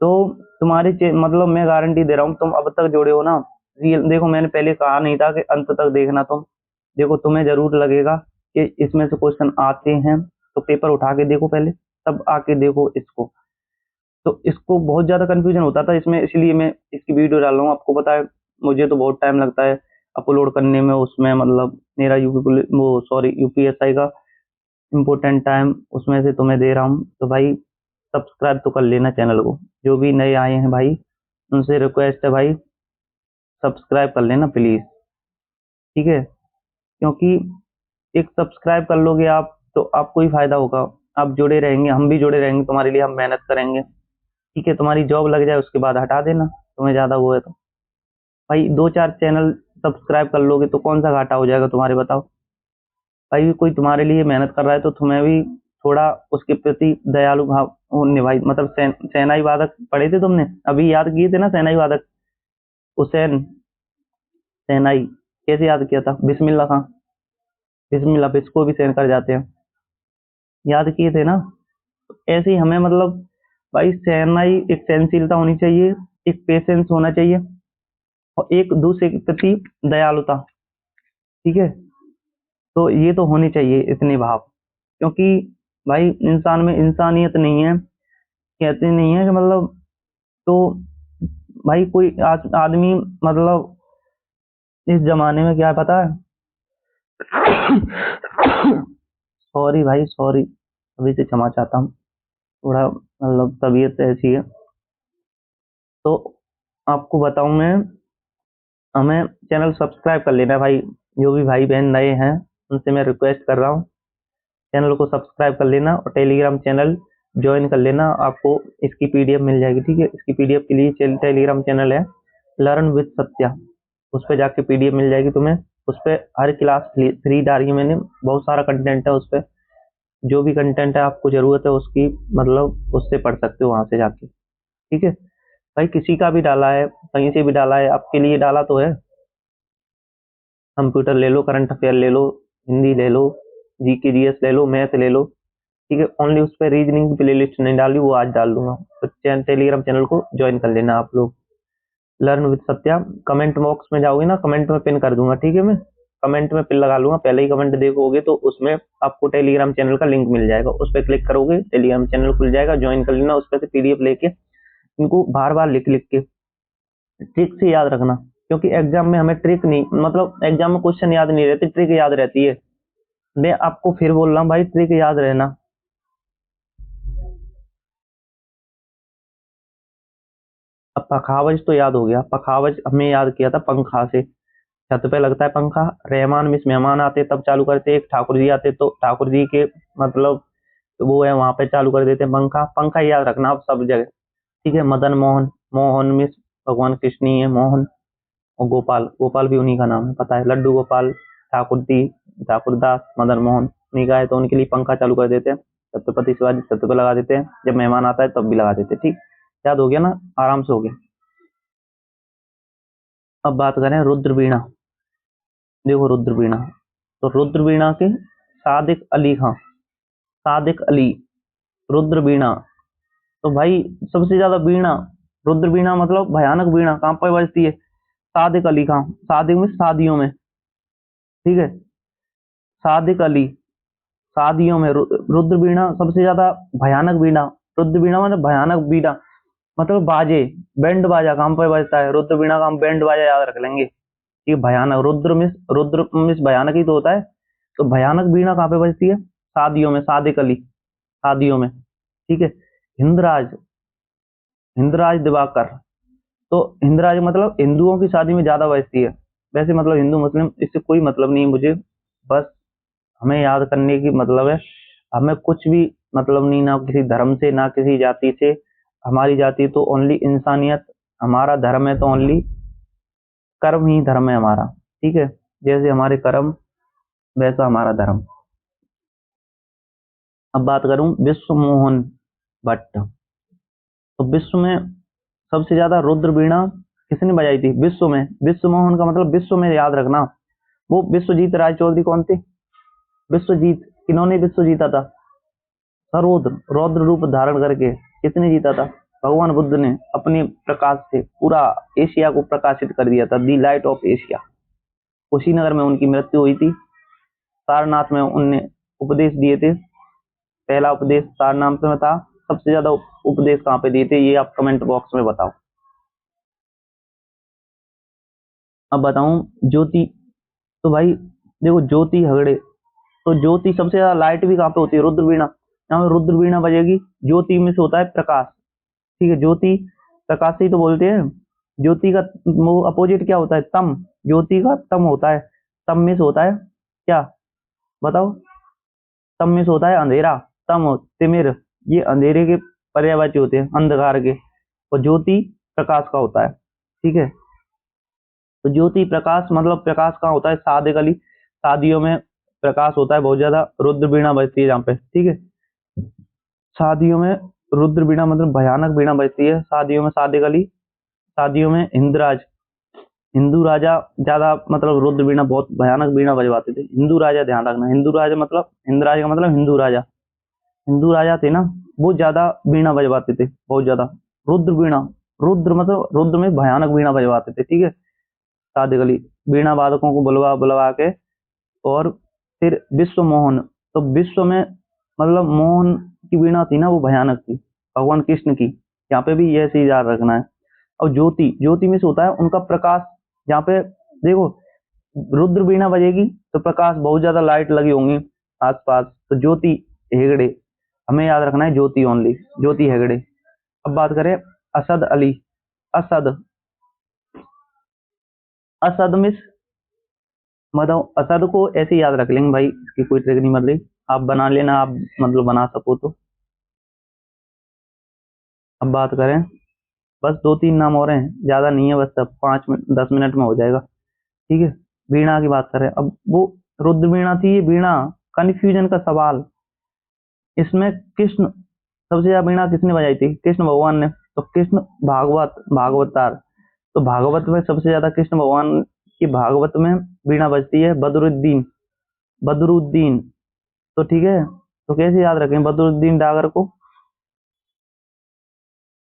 तो मतलब मैं गारंटी दे रहा हूँ, तुम अब तक जुड़े हो ना, रियल देखो, मैंने पहले कहा नहीं था कि अंत तक देखना तुम, देखो तुम्हें जरूर लगेगा कि इसमें से क्वेश्चन आते हैं, तो पेपर उठा के देखो पहले, तब आके देखो इसको। तो इसको बहुत ज्यादा कंफ्यूजन होता था इसमें, इसलिए मैं इसकी वीडियो डाल रहा हूँ। आपको पता है मुझे तो बहुत टाइम लगता है अपलोड करने में, उसमें मतलब मेरा यूपीएसआई का इम्पोर्टेंट टाइम उसमें से तुम्हें दे रहा हूँ, तो भाई सब्सक्राइब तो कर लेना चैनल को। जो भी नए आए हैं भाई, उनसे रिक्वेस्ट है भाई, सब्सक्राइब कर लेना प्लीज, ठीक है? क्योंकि एक सब्सक्राइब कर लोगे आप, तो आपको ही फायदा होगा, आप जुड़े रहेंगे, हम भी जुड़े रहेंगे तुम्हारे लिए, हम मेहनत करेंगे, ठीक है? तुम्हारी जॉब लग जाए उसके बाद हटा देना, तुम्हें ज्यादा वो है तो। भाई 2-4 चैनल सब्सक्राइब कर लोगे तो कौन सा घाटा हो जाएगा तुम्हारे, बताओ? भाई कोई तुम्हारे लिए मेहनत कर रहा है तो तुम्हें भी थोड़ा उसके प्रति दयालु भाव निभाई, मतलब सेनाई वादक पढ़े थे तुमने, अभी याद किए थे ना सेनाई वादक, हुसैन सेनाई, कैसे याद किया था? बिस्मिल्लाह खां, बिस्मिल्लाह, इसको भी सेन कर जाते हैं, याद किए थे ना? तो ऐसे ही हमें मतलब भाई सेनाई, एक सहनशीलता होनी चाहिए, एक पेशेंस होना चाहिए, और एक दूसरे के प्रति दयालुता, ठीक है? तो ये तो होनी चाहिए इतनी भाव, क्योंकि भाई इंसान में इंसानियत नहीं है, कहते नहीं है कि मतलब, तो भाई कोई आदमी मतलब इस जमाने में क्या है पता है? सॉरी भाई सॉरी, अभी से क्षमा चाहता हूँ, थोड़ा मतलब तबीयत ऐसी है। तो आपको बताऊं मैं, हमें चैनल सब्सक्राइब कर लेना भाई, जो भी भाई बहन नए हैं उनसे मैं रिक्वेस्ट कर रहा हूँ, चैनल को सब्सक्राइब कर लेना और टेलीग्राम चैनल ज्वाइन कर लेना, आपको इसकी पीडीएफ मिल जाएगी, ठीक है? इसकी पीडीएफ के लिए टेलीग्राम चैनल है लर्न विद सत्या, उस पर जाके पीडीएफ मिल जाएगी तुम्हें, उस पर हर क्लास फ्री डाली है मैंने, बहुत सारा कंटेंट है उस पर, जो भी कंटेंट है आपको जरूरत है उसकी, मतलब उससे पढ़ सकते हो वहां से जाके, ठीक है? भाई किसी का भी डाला है, कहीं से भी डाला है, आपके लिए डाला तो है। कंप्यूटर ले लो, करंट अफेयर ले लो, हिंदी ले लो, जीके जीएस ले लो, मैथ ले लो, ठीक है? ओनली उस पर रीजनिंग की प्ले लिस्ट नहीं डाली, वो आज डाल दूंगा, तो टेलीग्राम चैनल को ज्वाइन कर लेना आप लोग, learn with Satya. Comment box में जाओगे ना, कमेंट में पिन कर दूंगा, ठीक है? मैं कमेंट में पिन लगा लूंगा, पहले ही कमेंट देखोगे तो उसमें आपको टेलीग्राम चैनल का लिंक मिल जाएगा, उस पर क्लिक करोगे टेलीग्राम चैनल खुल जाएगा, ज्वाइन कर लेना, उस पर से पीडीएफ लेके इनको बार बार लिख लिख के ट्रिक से याद रखना, क्योंकि एग्जाम में हमें ट्रिक नहीं, मतलब एग्जाम में क्वेश्चन याद नहीं रहते, ट्रिक याद रहती है। मैं आपको फिर बोल रहा हूँ भाई, ट्रिक याद रहना। अब पखावज तो याद हो गया, पखावज हमने याद किया था पंखा से, छत पे लगता है पंखा, रहमान मिस मेहमान आते तब चालू करते, एक ठाकुर जी आते तो ठाकुर जी के मतलब वो है वहां पे चालू कर देते पंखा, पंखा याद रखना आप सब जगह, ठीक है? मदन मोहन, मोहन मिस भगवान कृष्ण ही है मोहन, और गोपाल, गोपाल भी उन्हीं का नाम है, पता है? लड्डू गोपाल, ठाकुर जी, ठाकुर दास, मदन मोहन, उन्हीं का है, तो उनके लिए पंखा चालू कर देते हैं, छत्रपति शिवाजी छत पे लगा देते हैं, जब मेहमान आता है तब भी लगा देते हैं, ठीक? याद हो गया ना, आराम से हो गया। अब बात करें रुद्र वीणा, देखो रुद्र वीणा, तो रुद्र वीणा के सादिक अली खां, सादिक अली, रुद्र वीणा, तो भाई सबसे ज्यादा वीणा, रुद्र वीणा मतलब भयानक वीणा कहाँ पर बजती है? सादिक अली खां, सादिक में शादियों में, ठीक है? सादिक अली, शादियों में रुद्र वीणा सबसे ज्यादा भयानक वीणा, रुद्र वीणा मतलब भयानक वीणा, मतलब बाजे, बैंड बाजा कहाँ पर बजता है? रुद्र वीणा का हम बैंड बाजा याद रख लेंगे, ये भयानक, रुद्र मिस भयानक ही तो होता है, तो भयानक वीणा कहाँ पे बजती है? शादियों में, सादिक अली, शादियों में, ठीक है? हिंदराज, हिंदराज दिवाकर, तो हिंदराज मतलब हिंदुओं की शादी में ज्यादा बजती है, वैसे मतलब हिंदू मुस्लिम इससे कोई मतलब नहीं है मुझे, बस हमें याद करने की मतलब है, हमें कुछ भी मतलब नहीं, ना किसी धर्म से ना किसी जाति से, हमारी जाति तो ओनली इंसानियत, हमारा धर्म है तो ओनली कर्म ही धर्म है हमारा, ठीक है? जैसे हमारे कर्म वैसा हमारा धर्म। अब बात करूं विश्व मोहन, भट्ट। तो विश्व में सबसे ज्यादा रुद्र वीणा किसने बजाई थी विश्व में? विश्व मोहन का मतलब विश्व में याद रखना, वो विश्वजीत राय चौधरी कौन थे? विश्वजीत। किन्होंने विश्व जीता था? सरोद्र रौद्र रूप धारण करके। किसने जीता था? भगवान बुद्ध ने अपने प्रकाश से पूरा एशिया को प्रकाशित कर दिया था, दी लाइट ऑफ एशिया। कुशीनगर में उनकी मृत्यु हुई थी। सारनाथ में उनने उपदेश दिए थे, पहला उपदेश सारनाथ में था। सबसे ज्यादा उपदेश कहाँ पे दिए थे ये आप कमेंट बॉक्स में बताओ। अब बताऊं ज्योति, तो भाई देखो ज्योति हगड़े, तो ज्योति सबसे ज्यादा लाइट भी कहाँ पे होती है? रुद्र वीणा। यहाँ पे रुद्र वीणा बजेगी। ज्योति में से होता है प्रकाश, ठीक है, ज्योति प्रकाश से ही तो बोलते हैं। ज्योति का वो अपोजिट क्या होता है? तम। ज्योति का तम होता है। तम में से होता है क्या, बताओ? तम में से होता है अंधेरा। तम तिमिर ये अंधेरे के पर्यायवाची होते हैं, अंधकार के। और ज्योति प्रकाश का होता है, ठीक है। तो ज्योति प्रकाश मतलब प्रकाश कहाँ होता है? शादी शादियों में प्रकाश होता है बहुत ज्यादा, रुद्र वीणा बजती है जहाँ पे, ठीक है। शादियों में रुद्र वीणा मतलब भयानक वीणा बजती है शादियों में, शादियों में हिंदू राजा ज्यादा मतलब रुद्र वीणा बहुत भयानक वीणा बजवाते थे। हिंदू राजा, ध्यान रखना, हिंदू राजा मतलब हिंद राज का मतलब हिंदू राजा थे ना, वो ज्यादा वीणा बजवाते थे, बहुत ज्यादा। रुद्र वीणा, रुद्र मतलब रुद्र में भयानक वीणा बजवाते थे, ठीक है। शादी गली वीणा वादकों को बुलवा बुलवा के। और फिर विश्व मोहन, तो विश्व में मतलब मोहन की वीणा थी ना, वो भयानक थी, भगवान कृष्ण की। यहाँ पे भी ये चीज याद रखना है। और ज्योति, ज्योति में से होता है उनका प्रकाश। यहाँ पे देखो रुद्र वीणा बजेगी तो प्रकाश, बहुत ज्यादा लाइट लगी होंगी आसपास, तो ज्योति हेगड़े, हमें याद रखना है ज्योति ओनली, ज्योति हेगड़े। अब बात करें असद अली। असद, असद मिस मतलब असद को ऐसे याद रख लेंगे भाई, इसकी कोई ट्रिक नहीं मर रही, आप बना लेना, आप मतलब बना सको तो। अब बात करें, बस 2-3 नाम और हैं, ज्यादा नहीं है, बस सब 5-10 मिनट में हो जाएगा, ठीक है। वीणा की बात करें, अब वो रुद्र वीणा थी, ये वीणा कंफ्यूजन का सवाल। इसमें कृष्ण सबसे ज्यादा वीणा किसने बजाई थी? कृष्ण भगवान ने। तो कृष्ण भागवतार, तो भागवत में सबसे ज्यादा कृष्ण भगवान की भागवत में वीणा बजती है बदरुद्दीन। बदरुद्दीन, तो ठीक है। तो कैसे याद रखें बदरुद्दीन डागर को?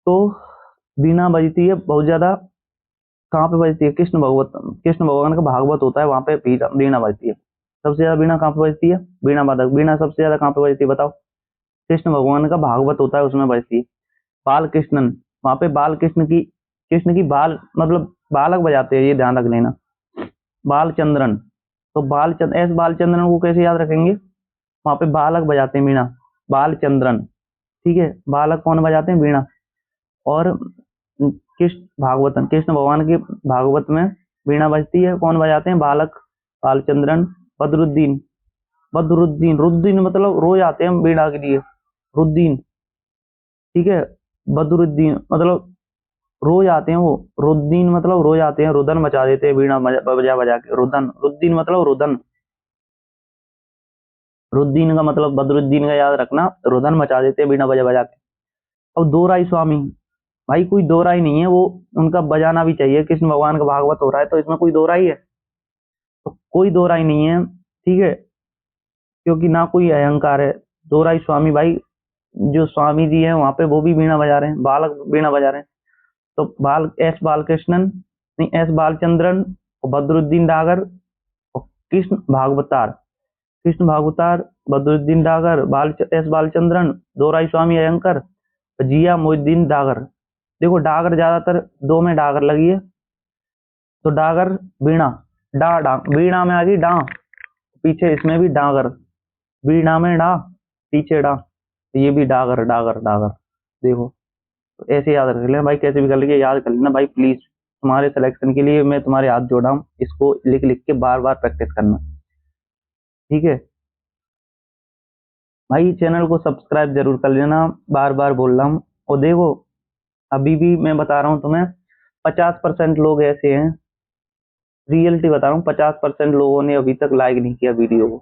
तो वीणा बजती है बहुत ज्यादा, कहाँ पे बजती है? कृष्ण भगवान का भागवत होता है, वहां पे वीणा बजती है। सबसे ज्यादा वीणा कहाँ पे बजती है? वीणा वादक, वीणा सबसे ज्यादा कहाँ पे बजती है बताओ? कृष्ण भगवान का भागवत होता है उसमें बजती है। बाल कृष्णन, वहां पे बाल कृष्ण की बाल मतलब बालक बजाते हैं, ये ध्यान रख लेना। बालचंद्रन, तो बालचंद्रन को कैसे याद रखेंगे? वहां पे बालक बजाते हैं वीणा, बालचंद्रन, ठीक है। बालक कौन बजाते हैं? वीणा। और कृष्ण भगवान के भागवत में वीणा बजती है, कौन बजाते हैं? बालक, बालचंद्रन। बदरुद्दीन, रुद्दीन मतलब रोज आते हैं वीणा के लिए, रुद्दीन, ठीक है। बदरुद्दीन मतलब रोज आते हैं वो, रुद्दीन मतलब रोज आते हैं, रुदन मचा देते हैं वीणा बजा बजा के, रुदन, रुद्दीन मतलब रुदन। रुद्दीन का मतलब बदरुद्दीन का याद रखना, रुदन मचा देते हैं वीणा बजा बजा के। और दोराई स्वामी, भाई कोई दोराई नहीं है, वो उनका बजाना भी चाहिए, कृष्ण भगवान का भागवत हो रहा है तो इसमें कोई दोराई है? तो कोई दोराई नहीं है, ठीक है, क्योंकि ना कोई अहंकार है। दोराई स्वामी भाई, जो स्वामी जी हैं वहां पे वो भी वीणा बजा रहे हैं, बालक वीणा बजा रहे हैं। तो बालकृष्णन, नहीं एस बालचंद्रन, और बदरुद्दीन डागर, और कृष्ण भागवतार, बदरुद्दीन डागर, एस बालचंद्रन, दोराई स्वामी अयंकर, जिया मोहिद्दीन डागर। देखो डागर ज्यादातर दो में डागर लगी है, तो डागर वीणा, डा डा वीणा में आ गई डा, पीछे इसमें भी डागर, वीणा में डा, पीछे डा, तो ये भी डागर डागर डागर। देखो तो ऐसे याद रख लेना भाई, कैसे भी कर लीजिए, याद कर लेना भाई प्लीज। तुम्हारे सिलेक्शन के लिए मैं तुम्हारे हाथ जोड़ा हूँ, इसको लिख लिख के बार बार प्रैक्टिस करना, ठीक है भाई। चैनल को सब्सक्राइब जरूर कर लेना, बार बार बोल रहा हूँ। और देखो अभी भी मैं बता रहा हूँ तुम्हें, 50% लोग ऐसे हैं, रियलिटी बता रहा हूँ, 50% लोगों ने अभी तक लाइक नहीं किया वीडियो को।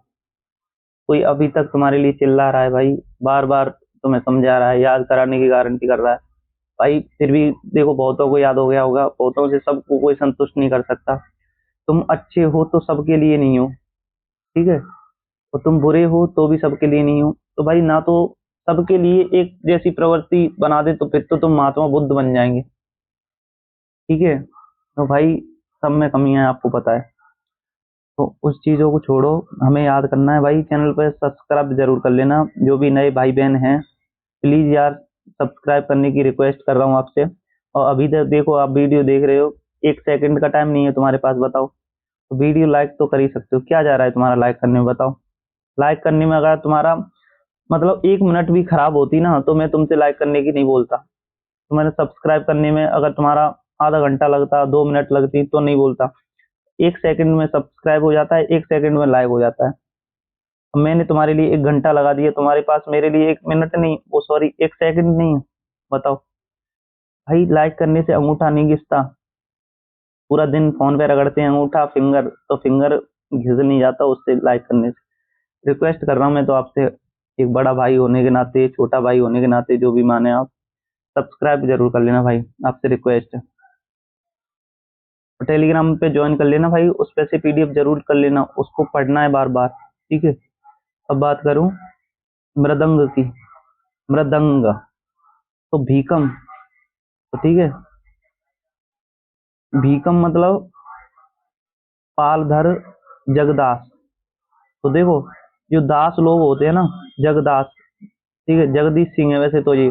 कोई अभी तक तुम्हारे लिए चिल्ला रहा है भाई, बार बार तुम्हें समझा रहा है, याद कराने की गारंटी कर रहा है भाई, फिर भी देखो बहुतों को याद हो गया होगा, बहुतों से सबको कोई संतुष्ट नहीं कर सकता। तुम अच्छे हो तो सबके लिए नहीं हो, ठीक है, और तुम बुरे हो तो भी सबके लिए नहीं हो। तो भाई ना तो सबके लिए एक जैसी प्रवृत्ति बना दे तो फिर तो तुम महात्मा बुद्ध बन जाएंगे, ठीक है। तो भाई सब में कमियां हैं, आपको पता है। तो उस चीजों को छोड़ो, हमें याद करना है भाई, चैनल पर सब्सक्राइब जरूर कर लेना। जो भी नए भाई बहन हैं प्लीज यार सब्सक्राइब करने की रिक्वेस्ट कर रहा हूँ आपसे। और अभी तक देखो आप वीडियो देख रहे हो, 1 सेकंड का टाइम नहीं है तुम्हारे पास, बताओ, तो वीडियो लाइक तो कर ही सकते हो, क्या जा रहा है तुम्हारा लाइक करने में, बताओ। लाइक करने में अगर तुम्हारा मतलब 1 मिनट भी खराब होती ना तो मैं तुमसे लाइक करने की नहीं बोलता। तो मैंने सब्सक्राइब करने में अगर तुम्हारा आधा घंटा लगता, 2 मिनट लगती तो नहीं बोलता। 1 सेकंड में सब्सक्राइब हो जाता है, 1 सेकंड में लाइक हो जाता है। मैंने तुम्हारे लिए 1 घंटा लगा दिया, तुम्हारे पास मेरे लिए 1 मिनट नहीं, वो सॉरी 1 सेकंड नहीं है, बताओ। भाई लाइक करने से अंगूठा नहीं घिसता, पूरा दिन फोन पे रगड़ते हैं अंगूठा, फिंगर तो फिंगर घिस नहीं जाता उससे लाइक करने से। रिक्वेस्ट कर रहा हूँ मैं तो आपसे, एक बड़ा भाई होने के नाते, छोटा भाई होने के नाते, जो भी माने आप, सब्सक्राइब जरूर कर लेना भाई, आपसे रिक्वेस्ट है। और टेलीग्राम पे ज्वाइन कर लेना भाई, उस पे से पीडीएफ जरूर कर लेना, उसको पढ़ना है बार बार, ठीक है। अब बात करूं मृदंग की, मृदंग तो भीकम, तो ठीक है, भीकम मतलब पालधर जगदास। तो देखो जो दास लोग होते हैं ना, जगदास, ठीक है, जगदीश सिंह है वैसे तो ये,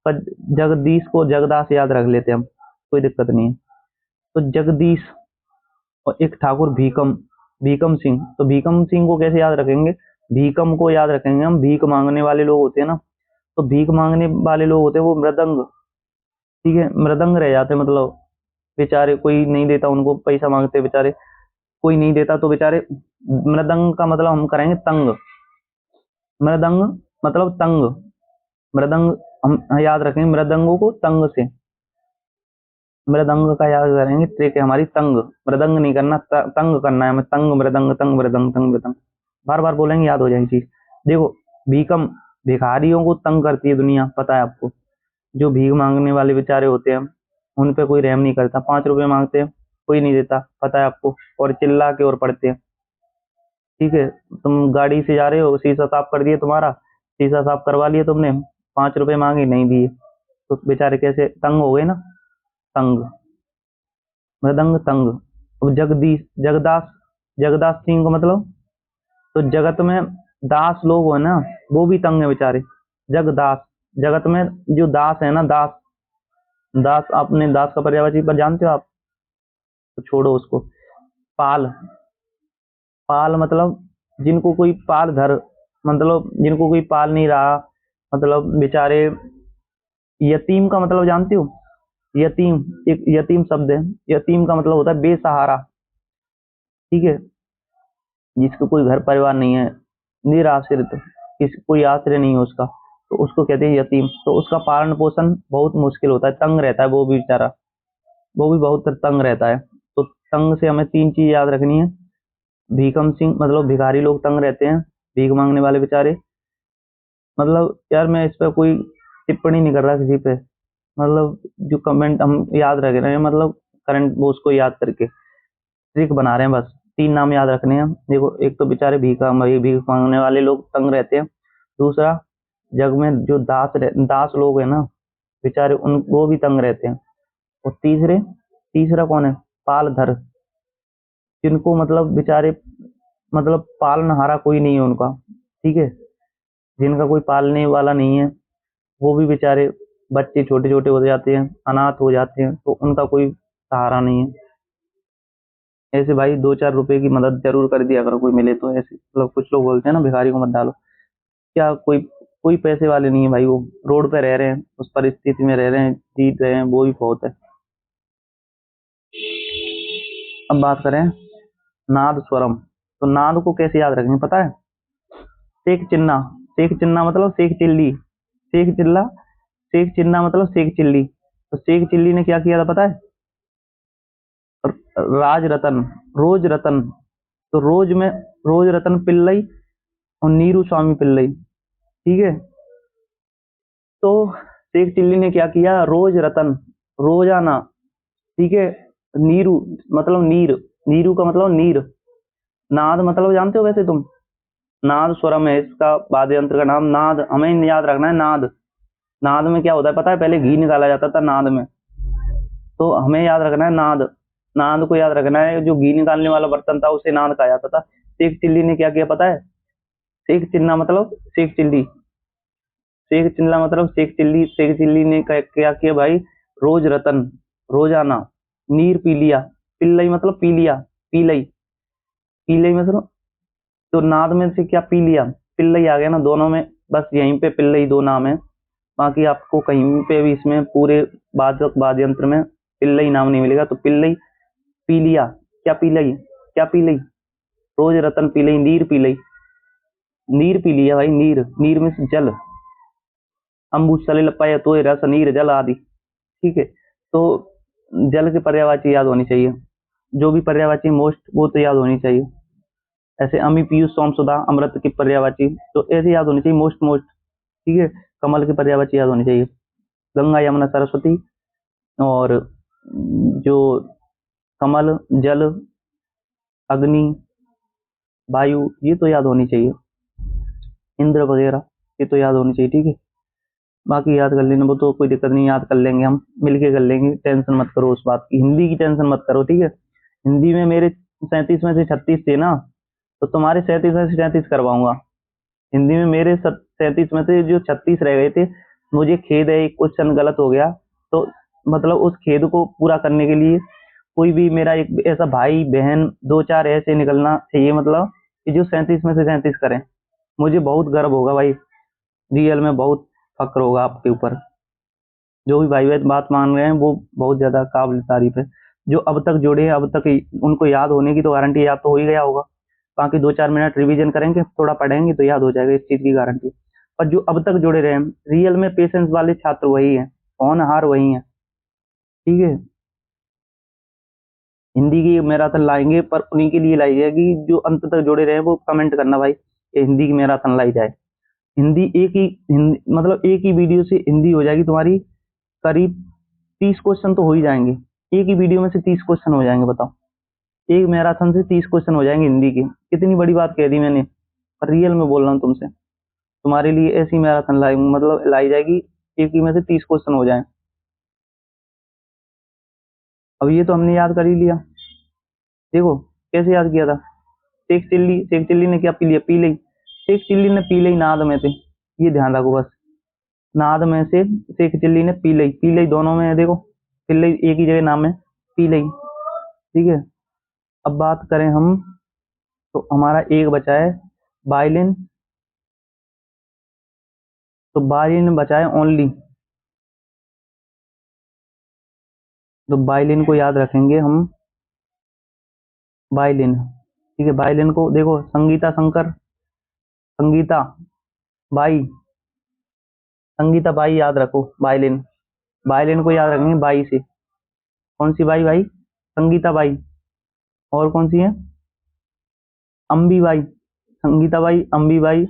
पर जगदीश को जगदास याद रख लेते हैं हम, कोई दिक्कत नहीं है। तो जगदीश और एक ठाकुर भीकम, भीकम सिंह, तो भीकम सिंह को कैसे याद रखेंगे, भीकम को याद रखेंगे हम, भीख मांगने वाले लोग होते हैं ना, तो भीख मांगने वाले लोग होते हैं वो मृदंग, ठीक है, मृदंग रह जाते हैं, मतलब बेचारे कोई नहीं देता उनको, पैसा मांगते बेचारे, कोई नहीं देता तो बेचारे, मृदंग का मतलब हम करेंगे तंग, मृदंग मतलब तंग, मृदंग हम याद रखेंगे, मृदंगों को तंग से, मृदंग का याद करेंगे, ट्रिक है हमारी तंग, मृदंग नहीं करना, तंग करना है हमें, तंग मृदंग, तंग मृदंग, तंग मृदंग, बार बार बोलेंगे याद हो जाएगी चीज। देखो भीकम, भिखारियों को तंग करती है दुनिया, पता है आपको, जो भीख मांगने वाले बेचारे होते हैं उन पे कोई रहम नहीं करता, 5 रुपए मांगते हैं कोई नहीं देता, पता है आपको, और चिल्ला के और पड़ते हैं, ठीक है। तुम गाड़ी से जा रहे हो, शीशा साफ कर दिया तुम्हारा, शीशा साफ करवा लिया तुमने, 5 रुपए मांगे नहीं दिए, तो बेचारे कैसे तंग हो गए ना, तंग, मृदंग तंग। अब जगदीश, जगदास, जगदास सिंह को मतलब, तो जगत में दास लोग हो ना, वो भी तंग है बेचारे, जगदास, जगत में जो दास है ना, दास, दास, आपने दास का पर्यायवाची पर जानते हो आप, तो छोड़ो उसको। पाल, पाल मतलब जिनको कोई पाल धर, मतलब जिनको कोई पाल नहीं रहा, मतलब बेचारे, यतीम का मतलब जानते हो, यतीम, एक यतीम शब्द है, यतीम का मतलब होता है बेसहारा, ठीक है, जिसको कोई घर परिवार नहीं है, निराश्रित, किसी कोई आश्रय नहीं है उसका, तो उसको कहते हैं यतीम। तो उसका पालन पोषण बहुत मुश्किल होता है, तंग रहता है वो भी बेचारा, वो भी बहुत तंग रहता है। तो तंग से हमें 3 चीज याद रखनी है, भीकम सिंह मतलब भिखारी लोग तंग रहते हैं, भीख मांगने वाले बेचारे, मतलब यार मैं इस पर कोई टिप्पणी नहीं कर रहा किसी पे, मतलब जो कमेंट हम याद रख रहे हैं, मतलब करंट वो उसको याद करके ट्रिक बना रहे हैं बस। 3 नाम याद रखने हैं, देखो एक तो बेचारे भीख मांगने वाले लोग तंग रहते हैं, दूसरा जग में जो दास लोग हैं ना बेचारे, उन वो भी तंग रहते हैं, और तीसरा कौन है, पालधर, जिनको मतलब बेचारे, मतलब पालनहारा कोई नहीं है उनका, ठीक है, जिनका कोई पालने वाला नहीं है, वो भी बेचारे, बच्चे छोटे छोटे हो जाते हैं, अनाथ हो जाते हैं, तो उनका कोई सहारा नहीं है। ऐसे भाई 2-4 रुपए की मदद जरूर कर दिया अगर कोई मिले तो, ऐसे मतलब कुछ लोग बोलते हैं ना भिखारी को मत डालो, क्या कोई, कोई पैसे वाले नहीं है भाई, वो रोड पे रह रहे हैं, उस परिस्थिति में रह रहे हैं, जी रहे हैं, वो भी बहुत है। अब बात करें नाद स्वरम, तो नाद को कैसे याद रखेंगे पता है, शेख चिन्ना, शेख चिन्ना मतलब शेख चिल्ली, शेख चिल्ला, शेख चिन्ना मतलब शेख चिल्ली, तो शेख चिल्ली ने क्या किया था पता है, राज रतन, रोज रतन, तो रोज में रोज रतन पिल्लई और नीरू स्वामी पिल्लई, ठीक है, तो शेख चिल्ली ने क्या किया, रोज रतन, रोजाना, ठीक है, नीरू मतलब नीर, नीरू का मतलब नीर, नाद मतलब जानते हो वैसे तुम, नाद स्वरम है इसका, वाद्य यंत्र का नाम नाद, हमें याद रखना है नाद। नाद में क्या होता है पता है, पहले घी निकाला जाता था नाद में, तो हमें याद रखना है नाद, नाद को याद रखना है, जो घी निकालने वाला बर्तन था उसे नाद कहा जाता था। शेख चिल्ली ने क्या किया पता है, शेख चिल्ला मतलब शेख चिल्ली, शेख चिल्ला मतलब शेख चिल्ली, शेख चिल्ली ने क्या किया भाई, रोज रतन, रोजाना, नीर पी लिया, पिल्लई मतलब पी लिया, पीलई, पीलई मतलब, तो नाद में से क्या पी लिया, पिल्लई आ गया ना दोनों में, बस यहीं पे पिल्लई दो नाम है, बाकी आपको कहीं पे भी इसमें पूरे वाद्य यंत्र में पिल्लई नाम नहीं मिलेगा। तो पिल्लई पी लिया, क्या पिल्लई, क्या पिल्लई, रोज रतन पिल्लई, नीर पिल्लई, नीर पी लिया भाई, नीर, नीर में से जल, अम्बु सलिल पय तो रस नीर जल आदि, ठीक है। तो जल के पर्यायवाची याद होनी चाहिए, जो भी पर्यायवाची मोस्ट वो तो याद होनी चाहिए, ऐसे अमी पीयूष सोम सुधा अमृत की पर्यायवाची तो ऐसे याद होनी चाहिए, मोस्ट मोस्ट, ठीक है। कमल की पर्यायवाची याद होनी चाहिए, गंगा यमुना सरस्वती, और जो कमल, जल, अग्नि, वायु, ये तो याद होनी चाहिए, इंद्र वगैरह ये तो याद होनी चाहिए, ठीक है। बाकी याद कर लेना वो तो कोई दिक्कत नहीं, याद कर लेंगे हम, मिलके कर लेंगे, टेंशन मत करो उस बात की, हिंदी की टेंशन मत करो, ठीक है। हिंदी में मेरे 37 में से 36 थे ना, तो तुम्हारे 37 में से 37 करवाऊंगा। हिंदी में मेरे 37 में से जो 36 रह गए थे, मुझे खेद है, एक क्वेश्चन गलत हो गया, तो मतलब उस खेद को पूरा करने के लिए कोई भी मेरा एक ऐसा भाई बहन दो चार ऐसे निकलना चाहिए, मतलब कि जो 37 में से 37 करें, मुझे बहुत गर्व होगा भाई, रियल में बहुत फक्र होगा आपके ऊपर। जो भी भाई बात मान रहे हैं वो बहुत ज्यादा काबिल तारीफ है, जो अब तक जुड़े हैं अब तक उनको याद होने की तो गारंटी, याद तो हो ही गया होगा, बाकी 2-4 मिनट रिवीजन करेंगे, थोड़ा पढ़ेंगे तो याद हो जाएगा, इस चीज की गारंटी। पर जो अब तक जुड़े रहे हैं, रियल में पेशेंस वाले छात्र वही हैं, होनहार वही हैं, ठीक है। हिंदी की मैराथन लाएंगे पर उन्हीं के लिए लाई जाएगी जो अंत तक जुड़े रहे, वो कमेंट करना भाई कि हिंदी की मैराथन लाई जाए। हिंदी एक ही, हिंदी मतलब एक ही वीडियो से हिंदी हो जाएगी तुम्हारी, करीब 30 क्वेश्चन तो हो ही जाएंगे, एक ही वीडियो में से 30 क्वेश्चन हो जाएंगे, बताओ, एक मैराथन से 30 क्वेश्चन हो जाएंगे हिंदी के, कितनी बड़ी बात कह दी मैंने, पर रियल में बोल रहा हूँ तुमसे, तुम्हारे लिए ऐसी मैराथन लाई मतलब लाई जाएगी, एक ही में से 30 क्वेश्चन हो जाए। अब ये तो हमने याद कर ही लिया, देखो कैसे याद किया था, शेख चिल्ली, शेख चिल्ली ने क्या पी लिया, पी ली, शेख चिल्ली ने पी ली नाद में से, ये ध्यान रखो बस, नाद में से शेख चिल्ली ने पी ली दोनों में है, देखो पिल्लई एक ही जगह नाम है, पी ली, ठीक है। अब बात करें हम, तो हमारा एक बचा है वायलिन, तो वायलिन बचा है ओनली, तो वायलिन को याद रखेंगे हम, वायलिन, ठीक है। वायलिन को देखो, संगीता शंकर, संगीता बाई, संगीता बाई याद रखो, वायलिन, वायलिन को याद रखेंगे बाई से, कौन सी बाई भाई, संगीता बाई, और कौन सी है, अम्बी बाई, संगीता बाई, अम्बी बाई,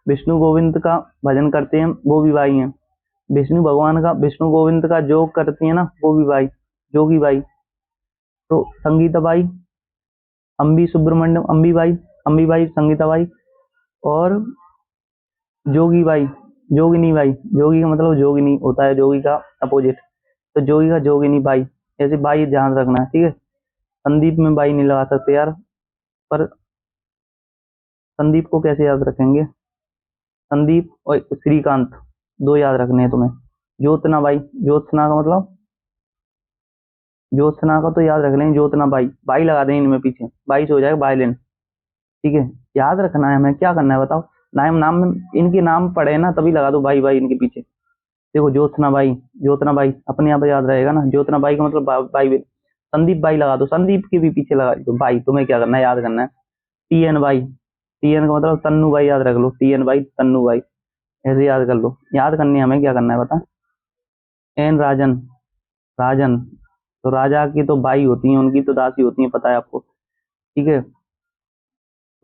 विष्णु गोविंद का भजन करते हैं वो भी बाई हैं, विष्णु भगवान का, विष्णु गोविंद का जोग करती है ना वो भी बाई, जोगी बाई, तो संगीता बाई, अम्बी सुब्रमण्यम, अम्बी बाई, अम्बी बाई, संगीता बाई, और जोगी बाई, जोगिनी बाई, जोगी का मतलब जोगिनी होता है, जोगी का अपोजिट, तो जोगी का जोगिनी बाई, ऐसे बाई ध्यान रखना है, ठीक है। संदीप में बाई नहीं लगा सकते यार, पर संदीप को कैसे याद रखेंगे, संदीप और श्रीकांत, दो याद रखने हैं तुम्हें, ज्योत्ना बाई, ज्योत्सना का मतलब, ज्योत्सना का तो याद रख लेंगे, ज्योत्ना बाई, बाई लगा दें इनमें पीछे, बाई से हो जाएगा वायलिन, ठीक है। याद रखना है हमें, क्या करना है बताओ, नाम नाम में इनके नाम पढ़े ना तभी लगा दो बाई बाई इनके पीछे, देखो ज्योत्सना बाई, ज्योत्ना बाई अपने आप याद रहेगा ना, ज्योत्ना बाई का मतलब बाई बाई, संदीप बाई लगा दो, संदीप के भी पीछे लगा दो बाई, तुम्हें क्या करना है, याद करना है, T N Bai, T N का मतलब तन्नू बाई याद रख लो, टी एन बाई तन्नू बाई, ऐसे याद कर लो, याद करनी है हमें, क्या करना है बता, एन राजन, राजन, तो राजा की तो बाई होती है, उनकी तो दासी होती है, पता है आपको, ठीक है।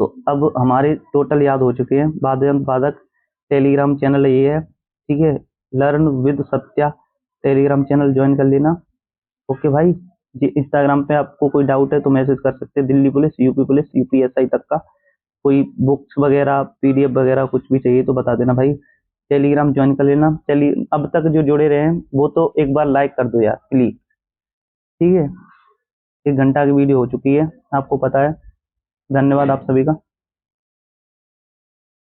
तो अब हमारे टोटल याद हो चुके हैं, वादक वादक टेलीग्राम चैनल ये है, ठीक है। Learn with Satya Telegram channel join कर लेना। ओके भाई जी, इंस्टाग्राम पे आपको कोई डाउट है तो मैसेज कर सकते हैं। Delhi police, UP police, UPSI तक का कोई बुक्स वगैरह, पीडीएफ वगैरह कुछ भी चाहिए तो बता देना भाई। टेलीग्राम ज्वाइन कर लेना। चलिए, अब तक जो जुड़े रहे हैं वो तो एक बार लाइक कर दो यार प्लीज, ठीक है। 1 घंटा की वीडियो हो चुकी है, आपको पता है। धन्यवाद आप सभी का।